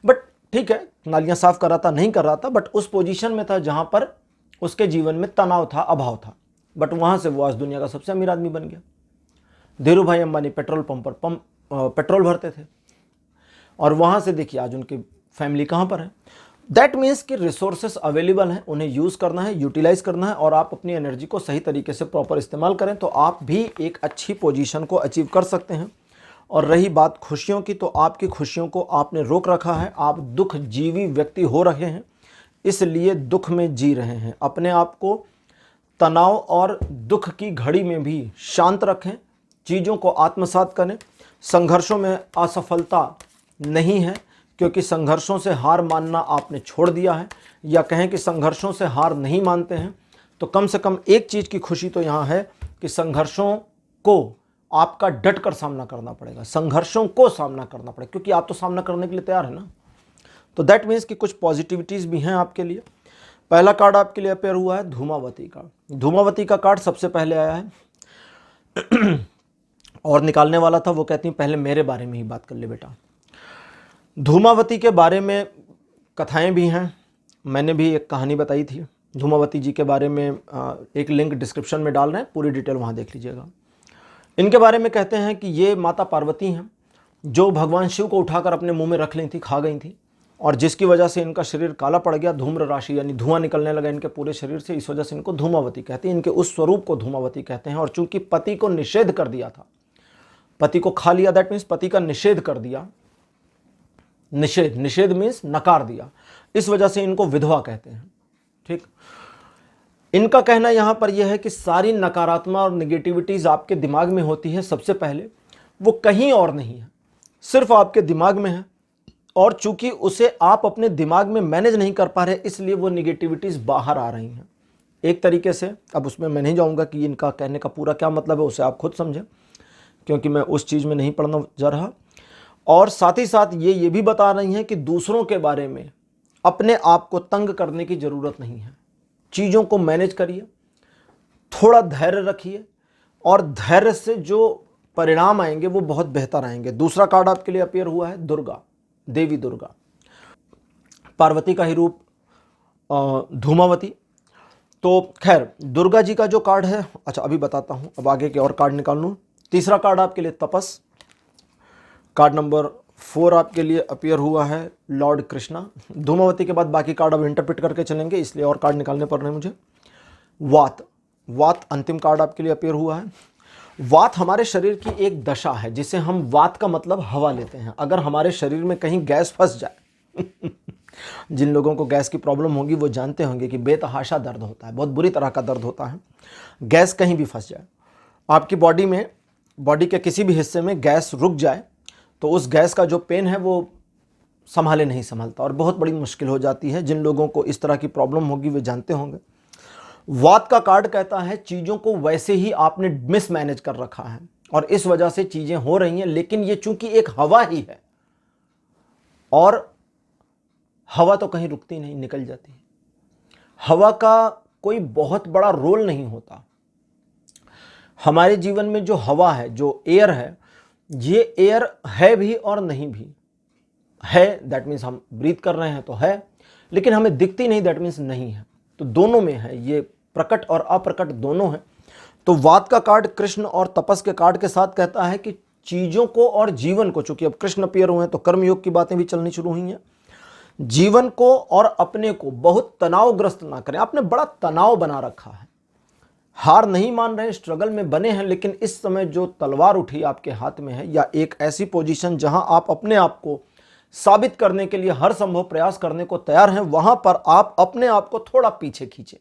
बट ठीक है, नालियाँ साफ कर रहा था, नहीं कर रहा था, बट उस पोजीशन में था जहाँ पर उसके जीवन में तनाव था, अभाव था, बट वहाँ से वो आज दुनिया का सबसे अमीर आदमी बन गया। धीरू भाई अंबानी पेट्रोल पंप पर पेट्रोल भरते थे और वहाँ से देखिए आज उनकी फैमिली कहाँ पर है। दैट मीन्स कि रिसोर्सेस अवेलेबल हैं, उन्हें यूज़ करना है, यूटिलाइज करना है और आप अपनी एनर्जी को सही तरीके से प्रॉपर इस्तेमाल करें तो आप भी एक अच्छी पोजीशन को अचीव कर सकते हैं। और रही बात खुशियों की, तो आपकी खुशियों को आपने रोक रखा है। आप दुख जीवी व्यक्ति हो रहे हैं, इसलिए दुख में जी रहे हैं। अपने आप को तनाव और दुख की घड़ी में भी शांत रखें, चीज़ों को आत्मसात करें। संघर्षों में असफलता नहीं है, क्योंकि संघर्षों से हार मानना आपने छोड़ दिया है, या कहें कि संघर्षों से हार नहीं मानते हैं तो कम से कम एक चीज़ की खुशी तो यहाँ है कि संघर्षों को आपका डट कर सामना करना पड़ेगा, संघर्षों को सामना करना पड़ेगा, क्योंकि आप तो सामना करने के लिए तैयार है ना। तो दैट मीन्स कि कुछ पॉजिटिविटीज़ भी हैं आपके लिए। पहला कार्ड आपके लिए अपेयर हुआ है धूमावती का। धूमावती का कार्ड सबसे पहले आया है और निकालने वाला था, वो कहती हैं पहले मेरे बारे में ही बात कर ले बेटा। धूमावती के बारे में कथाएं भी हैं, मैंने भी एक कहानी बताई थी धूमावती जी के बारे में, एक लिंक डिस्क्रिप्शन में डाल रहे हैं, पूरी डिटेल वहाँ देख लीजिएगा। इनके बारे में कहते हैं कि ये माता पार्वती हैं जो भगवान शिव को उठाकर अपने मुंह में रख ली थी, खा गई थी, और जिसकी वजह से इनका शरीर काला पड़ गया, धूम्र राशि यानी धुआं निकलने लगा इनके पूरे शरीर से। इस वजह से इनको धूमावती कहते हैं, इनके उस स्वरूप को धूमावती कहते हैं। और चूंकि पति को निषेध कर दिया था, पति को खा लिया, दैट मीन्स पति का निषेध कर दिया, निषेध मीन्स नकार दिया, इस वजह से इनको विधवा कहते हैं, ठीक। इनका कहना यहां पर यह है कि सारी नकारात्मक और निगेटिविटीज आपके दिमाग में होती है, सबसे पहले वो कहीं और नहीं है, सिर्फ आपके दिमाग में है, और चूंकि उसे आप अपने दिमाग में मैनेज नहीं कर पा रहे, इसलिए वो निगेटिविटीज बाहर आ रही हैं एक तरीके से। अब उसमें मैं नहीं जाऊंगा कि इनका कहने का पूरा क्या मतलब है, उसे आप खुद समझें, क्योंकि मैं उस चीज़ में नहीं पढ़ना जा रहा। और साथ ही साथ ये भी बता रही हैं कि दूसरों के बारे में अपने आप को तंग करने की ज़रूरत नहीं है, चीज़ों को मैनेज करिए, थोड़ा धैर्य रखिए और धैर्य से जो परिणाम आएंगे वो बहुत बेहतर आएंगे। दूसरा कार्ड आपके लिए अपीयर हुआ है दुर्गा, देवी दुर्गा, पार्वती का ही रूप धूमावती। तो खैर दुर्गा जी का जो कार्ड है, अच्छा अभी बताता हूँ, अब आगे के और कार्ड निकाल लूँ। तीसरा कार्ड आपके लिए तपस, कार्ड नंबर 4 आपके लिए अपीयर हुआ है लॉर्ड कृष्णा। धूमावती के बाद बाकी कार्ड अब इंटरप्रेट करके चलेंगे, इसलिए और कार्ड निकालने पड़ रहे हैं मुझे। वात, वात अंतिम कार्ड आपके लिए अपीयर हुआ है। वात हमारे शरीर की एक दशा है जिसे हम वात का मतलब हवा लेते हैं। अगर हमारे शरीर में कहीं गैस फंस जाए जिन लोगों को गैस की प्रॉब्लम होगी वो जानते होंगे कि बेतहाशा दर्द होता है, बहुत बुरी तरह का दर्द होता है। गैस कहीं भी फंस जाए, आपकी बॉडी में, बॉडी के किसी भी हिस्से में गैस रुक जाए तो उस गैस का जो पेन है वो संभाले नहीं संभालता और बहुत बड़ी मुश्किल हो जाती है। जिन लोगों को इस तरह की प्रॉब्लम होगी वे जानते होंगे। वात का कार्ड कहता है चीज़ों को वैसे ही आपने मिसमैनेज कर रखा है और इस वजह से चीज़ें हो रही हैं, लेकिन ये चूंकि एक हवा ही है और हवा तो कहीं रुकती नहीं, निकल जाती है। हवा का कोई बहुत बड़ा रोल नहीं होता। हमारे जीवन में जो हवा है, जो एयर है, ये एयर है भी और नहीं भी है। दैट मीन्स हम ब्रीथ कर रहे हैं तो है, लेकिन हमें दिखती नहीं, दैट मीन्स नहीं है। तो दोनों में है, ये प्रकट और अप्रकट दोनों है। तो वात का कार्ड कृष्ण और तपस के कार्ड के साथ कहता है कि चीज़ों को और जीवन को, चूंकि अब कृष्ण अपीयर हुए हैं तो कर्मयोग की बातें भी चलनी शुरू हुई हैं, जीवन को और अपने को बहुत तनावग्रस्त ना करें। आपने बड़ा तनाव बना रखा है, हार नहीं मान रहे, स्ट्रगल में बने हैं, लेकिन इस समय जो तलवार उठी आपके हाथ में है, या एक ऐसी पोजीशन जहां आप अपने आप को साबित करने के लिए हर संभव प्रयास करने को तैयार हैं, वहां पर आप अपने आप को थोड़ा पीछे खींचें,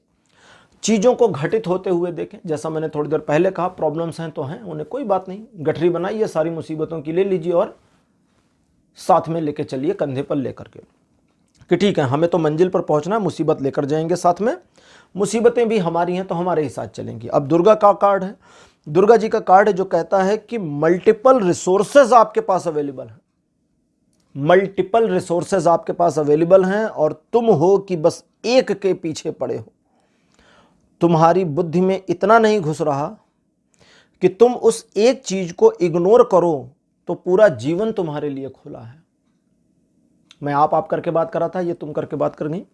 चीज़ों को घटित होते हुए देखें। जैसा मैंने थोड़ी देर पहले कहा, प्रॉब्लम्स हैं तो हैं, उन्हें कोई बात नहीं, गठरी बनाइए, सारी मुसीबतों की ले लीजिए और साथ में लेके चलिए, कंधे पर लेकर के, कि ठीक है हमें तो मंजिल पर पहुंचना है, मुसीबत लेकर जाएंगे साथ में, मुसीबतें भी हमारी हैं तो हमारे ही साथ चलेंगी। अब दुर्गा का कार्ड है, दुर्गा जी का कार्ड है जो कहता है कि मल्टीपल रिसोर्सेज आपके पास अवेलेबल हैं, मल्टीपल रिसोर्सेज आपके पास अवेलेबल हैं और तुम हो कि बस एक के पीछे पड़े हो। तुम्हारी बुद्धि में इतना नहीं घुस रहा कि तुम उस एक चीज को इग्नोर करो तो पूरा जीवन तुम्हारे लिए खुला है। मैं आप करके बात कर रहा था, ये तुम करके बात कर गई।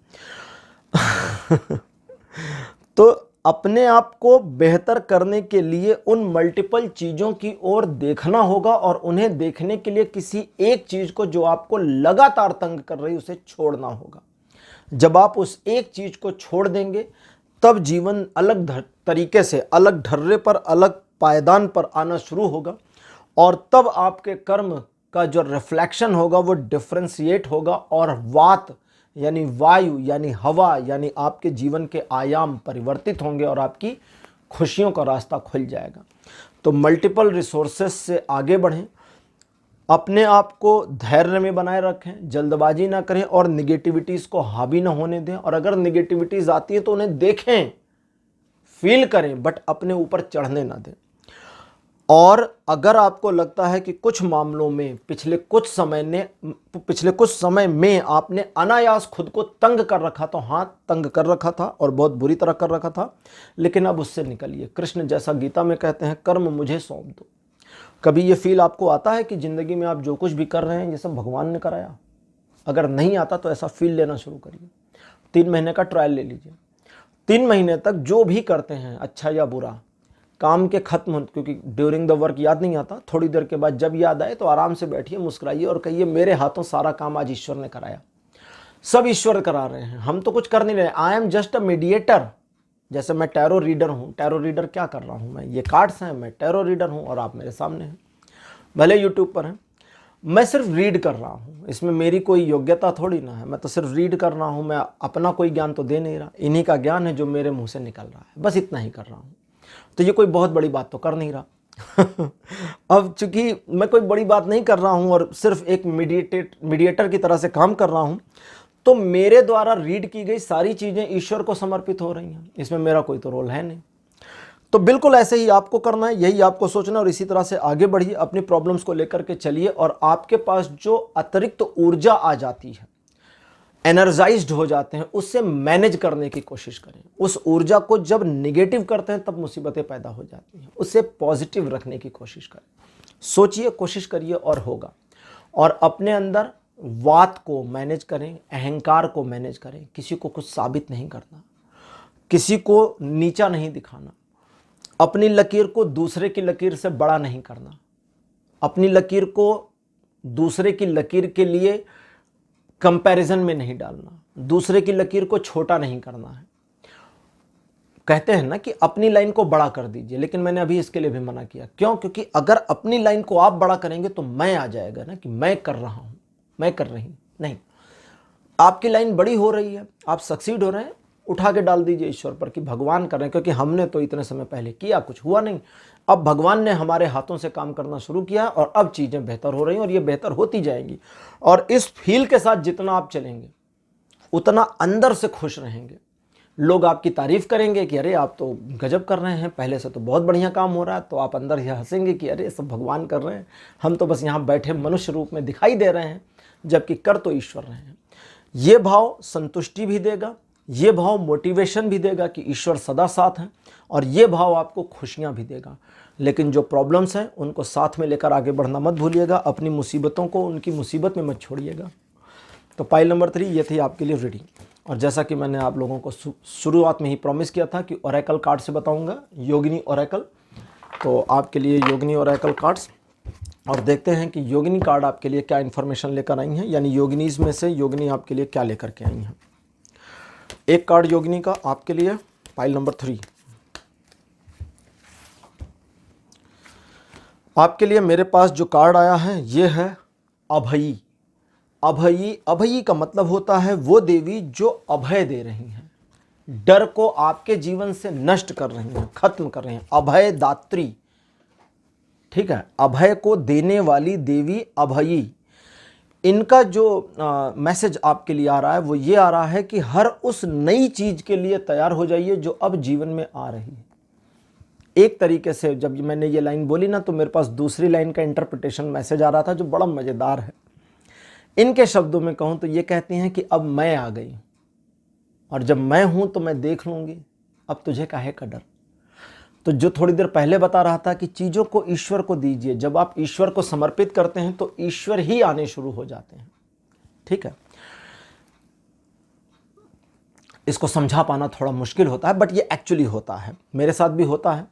तो अपने आप को बेहतर करने के लिए उन मल्टीपल चीज़ों की ओर देखना होगा और उन्हें देखने के लिए किसी एक चीज़ को जो आपको लगातार तंग कर रही उसे छोड़ना होगा। जब आप उस एक चीज़ को छोड़ देंगे तब जीवन अलग तरीके से, अलग ढर्रे पर, अलग पायदान पर आना शुरू होगा और तब आपके कर्म का जो रिफ्लेक्शन होगा वो डिफ्रेंशिएट होगा और वात यानी वायु यानी हवा यानी आपके जीवन के आयाम परिवर्तित होंगे और आपकी खुशियों का रास्ता खुल जाएगा। तो मल्टीपल रिसोर्सेस से आगे बढ़ें, अपने आप को धैर्य में बनाए रखें, जल्दबाजी ना करें और निगेटिविटीज़ को हावी ना होने दें। और अगर निगेटिविटीज़ आती है तो उन्हें देखें, फील करें, बट अपने ऊपर चढ़ने ना दें। और अगर आपको लगता है कि कुछ मामलों में पिछले कुछ समय में आपने अनायास खुद को तंग कर रखा, तो हाँ तंग कर रखा था और बहुत बुरी तरह कर रखा था, लेकिन अब उससे निकलिए। कृष्ण जैसा गीता में कहते हैं, कर्म मुझे सौंप दो। कभी ये फील आपको आता है कि ज़िंदगी में आप जो कुछ भी कर रहे हैं ये सब भगवान ने कराया? अगर नहीं आता तो ऐसा फील लेना शुरू करिए। 3 महीने का ट्रायल ले लीजिए। 3 महीने तक जो भी करते हैं, अच्छा या बुरा, काम के खत्म, क्योंकि ड्यूरिंग द वर्क याद नहीं आता, थोड़ी देर के बाद जब याद आए तो आराम से बैठिए, मुस्कुराइए और कहिए मेरे हाथों सारा काम आज ईश्वर ने कराया। सब ईश्वर करा रहे हैं, हम तो कुछ कर नहीं रहे। I am just a mediator. जैसे मैं टैरो रीडर हूँ, टैरो रीडर क्या कर रहा हूँ मैं, ये कार्ड्स हैं, मैं टैरो रीडर हूँ और आप मेरे सामने हैं, भले यूट्यूब पर हैं। मैं सिर्फ रीड कर रहा हूँ, इसमें मेरी कोई योग्यता थोड़ी ना है, मैं तो सिर्फ रीड कर रहा हूँ। मैं अपना कोई ज्ञान तो दे नहीं रहा, इन्हीं का ज्ञान है जो मेरे मुंह से निकल रहा है, बस इतना ही कर रहा हूँ। तो ये कोई बहुत बड़ी बात तो कर नहीं रहा। अब चूंकि मैं कोई बड़ी बात नहीं कर रहा हूँ और सिर्फ एक मीडिएटर की तरह से काम कर रहा हूँ, तो मेरे द्वारा रीड की गई सारी चीज़ें ईश्वर को समर्पित हो रही हैं, इसमें मेरा कोई तो रोल है नहीं। तो बिल्कुल ऐसे ही आपको करना है, यही आपको सोचना और इसी तरह से आगे बढ़िए, अपनी प्रॉब्लम्स को लेकर के चलिए। और आपके पास जो अतिरिक्त ऊर्जा आ जाती है, एनर्जाइज्ड हो जाते हैं, उससे मैनेज करने की कोशिश करें। उस ऊर्जा को जब निगेटिव करते हैं तब मुसीबतें पैदा हो जाती हैं, उससे पॉजिटिव रखने की कोशिश करें। सोचिए, कोशिश करिए और होगा। और अपने अंदर वात को मैनेज करें, अहंकार को मैनेज करें। किसी को कुछ साबित नहीं करना, किसी को नीचा नहीं दिखाना, अपनी लकीर को दूसरे की लकीर से बड़ा नहीं करना, अपनी लकीर को दूसरे की लकीर के लिए कंपैरिजन में नहीं डालना, दूसरे की लकीर को छोटा नहीं करना है। कहते हैं ना कि अपनी लाइन को बड़ा कर दीजिए, लेकिन मैंने अभी इसके लिए भी मना किया। क्यों? क्योंकि अगर अपनी लाइन को आप बड़ा करेंगे तो मैं आ जाएगा ना कि मैं कर रहा हूं, मैं कर रही हूं। नहीं, आपकी लाइन बड़ी हो रही है, आप सक्सीड हो रहे हैं, उठा के डाल दीजिए ईश्वर पर कि भगवान कर रहे हैं, क्योंकि हमने तो इतने समय पहले किया, कुछ हुआ नहीं। अब भगवान ने हमारे हाथों से काम करना शुरू किया और अब चीज़ें बेहतर हो रही हैं और ये बेहतर होती जाएंगी। और इस फील के साथ जितना आप चलेंगे उतना अंदर से खुश रहेंगे। लोग आपकी तारीफ करेंगे कि अरे आप तो गजब कर रहे हैं, पहले से तो बहुत बढ़िया काम हो रहा है। तो आप अंदर ये हंसेंगे कि अरे सब भगवान कर रहे हैं, हम तो बस यहाँ बैठे मनुष्य रूप में दिखाई दे रहे हैं, जबकि कर तो ईश्वर रहे हैं। ये भाव संतुष्टि भी देगा, ये भाव मोटिवेशन भी देगा कि ईश्वर सदा साथ हैं, और ये भाव आपको खुशियाँ भी देगा। लेकिन जो प्रॉब्लम्स हैं उनको साथ में लेकर आगे बढ़ना मत भूलिएगा, अपनी मुसीबतों को उनकी मुसीबत में मत छोड़िएगा। तो पाइल नंबर 3 ये थी आपके लिए रीडिंग। और जैसा कि मैंने आप लोगों को शुरुआत में ही प्रॉमिस किया था कि ओरेकल कार्ड से बताऊंगा, योगिनी ओरेकल। तो आपके लिए योगिनी ओरेकल कार्ड्स, और देखते हैं कि योगिनी कार्ड आपके लिए क्या इन्फॉर्मेशन लेकर आई हैं, यानी योगिनीज में से योगिनी आपके लिए क्या लेकर के आई हैं। एक कार्ड योगिनी का आपके लिए, पाइल नंबर 3 आपके लिए। मेरे पास जो कार्ड आया है ये है अभयी। अभयी, अभयी का मतलब होता है वो देवी जो अभय दे रही हैं, डर को आपके जीवन से नष्ट कर रही हैं, खत्म कर रही हैं। अभय दात्री, ठीक है, अभय को देने वाली देवी अभयी। इनका जो मैसेज आपके लिए आ रहा है वो ये आ रहा है कि हर उस नई चीज के लिए तैयार हो जाइए जो अब जीवन में आ रही है। एक तरीके से जब मैंने ये लाइन बोली ना, तो मेरे पास दूसरी लाइन का इंटरप्रिटेशन मैसेज आ रहा था जो बड़ा मजेदार है। इनके शब्दों में कहूं तो ये कहती हैं कि अब मैं आ गई, और जब मैं हूं तो मैं देख लूंगी, अब तुझे काहे का डर। तो जो थोड़ी देर पहले बता रहा था कि चीजों को ईश्वर को दीजिए, जब आप ईश्वर को समर्पित करते हैं तो ईश्वर ही आने शुरू हो जाते हैं। ठीक है, इसको समझा पाना थोड़ा मुश्किल होता है, बट ये एक्चुअली होता है, मेरे साथ भी होता है।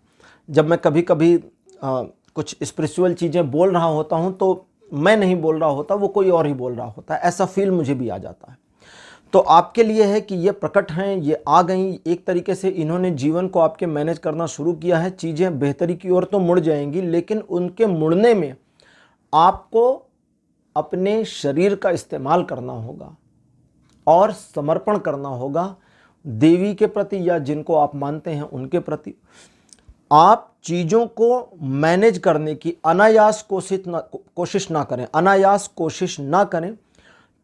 जब मैं कभी कभी कुछ स्पिरिचुअल चीज़ें बोल रहा होता हूँ तो मैं नहीं बोल रहा होता, वो कोई और ही बोल रहा होता है, ऐसा फील मुझे भी आ जाता है। तो आपके लिए है कि ये प्रकट हैं, ये आ गई, एक तरीके से इन्होंने जीवन को आपके मैनेज करना शुरू किया है। चीज़ें बेहतरी की ओर तो मुड़ जाएंगी, लेकिन उनके मुड़ने में आपको अपने शरीर का इस्तेमाल करना होगा और समर्पण करना होगा देवी के प्रति या जिनको आप मानते हैं उनके प्रति। आप चीज़ों को मैनेज करने की अनायास कोशिश ना करें, अनायास कोशिश ना करें।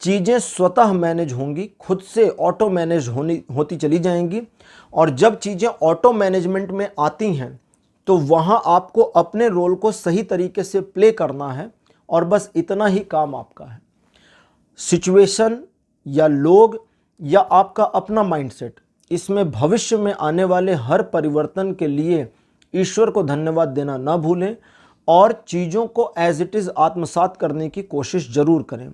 चीज़ें स्वतः मैनेज होंगी, खुद से ऑटो मैनेज होती चली जाएंगी। और जब चीज़ें ऑटो मैनेजमेंट में आती हैं तो वहाँ आपको अपने रोल को सही तरीके से प्ले करना है, और बस इतना ही काम आपका है। सिचुएशन या लोग या आपका अपना माइंडसेट, इसमें भविष्य में आने वाले हर परिवर्तन के लिए ईश्वर को धन्यवाद देना ना भूलें, और चीज़ों को एज इट इज़ आत्मसात करने की कोशिश ज़रूर करें।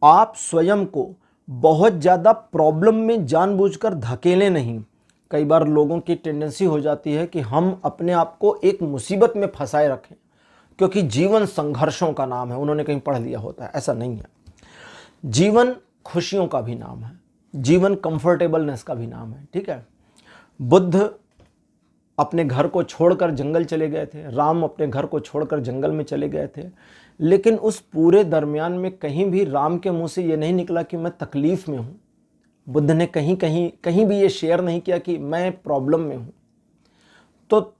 आप स्वयं को बहुत ज़्यादा प्रॉब्लम में जानबूझकर धकेलें नहीं। कई बार लोगों की टेंडेंसी हो जाती है कि हम अपने आप को एक मुसीबत में फंसाए रखें, क्योंकि जीवन संघर्षों का नाम है, उन्होंने कहीं पढ़ लिया होता है। ऐसा नहीं है, जीवन खुशियों का भी नाम है, जीवन कंफर्टेबलनेस का भी नाम है। ठीक है, बुद्ध अपने घर को छोड़कर जंगल चले गए थे, राम अपने घर को छोड़कर जंगल में चले गए थे, लेकिन उस पूरे दरमियान में कहीं भी राम के मुंह से ये नहीं निकला कि मैं तकलीफ में हूँ। बुद्ध ने कहीं भी ये शेयर नहीं किया कि मैं प्रॉब्लम में हूँ। तो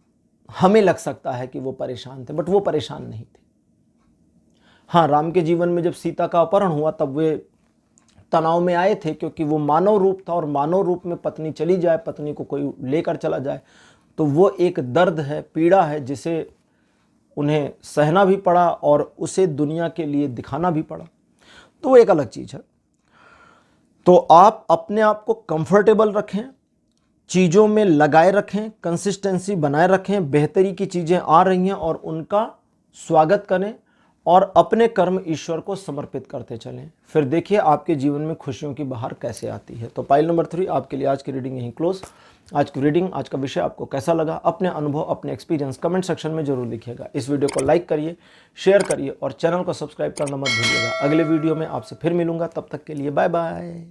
हमें लग सकता है कि वो परेशान थे, बट वो परेशान नहीं थे। हाँ, राम के जीवन में जब सीता का अपहरण हुआ तब वे तनाव में आए थे, क्योंकि वो मानव रूप था, और मानव रूप में पत्नी चली जाए, पत्नी को कोई लेकर चला जाए, तो वो एक दर्द है, पीड़ा है, जिसे उन्हें सहना भी पड़ा और उसे दुनिया के लिए दिखाना भी पड़ा। तो वो एक अलग चीज़ है। तो आप अपने आप को कंफर्टेबल रखें, चीज़ों में लगाए रखें, कंसिस्टेंसी बनाए रखें, बेहतरी की चीज़ें आ रही हैं और उनका स्वागत करें और अपने कर्म ईश्वर को समर्पित करते चलें। फिर देखिए आपके जीवन में खुशियों की बहार कैसे आती है। तो पाइल नंबर 3 आपके लिए आज की रीडिंग यहीं क्लोज। आज की रीडिंग, आज का विषय आपको कैसा लगा, अपने अनुभव, अपने एक्सपीरियंस कमेंट सेक्शन में जरूर लिखिएगा। इस वीडियो को लाइक करिए, शेयर करिए और चैनल को सब्सक्राइब करना मत भूलिएगा। अगले वीडियो में आपसे फिर मिलूंगा, तब तक के लिए बाय बाय।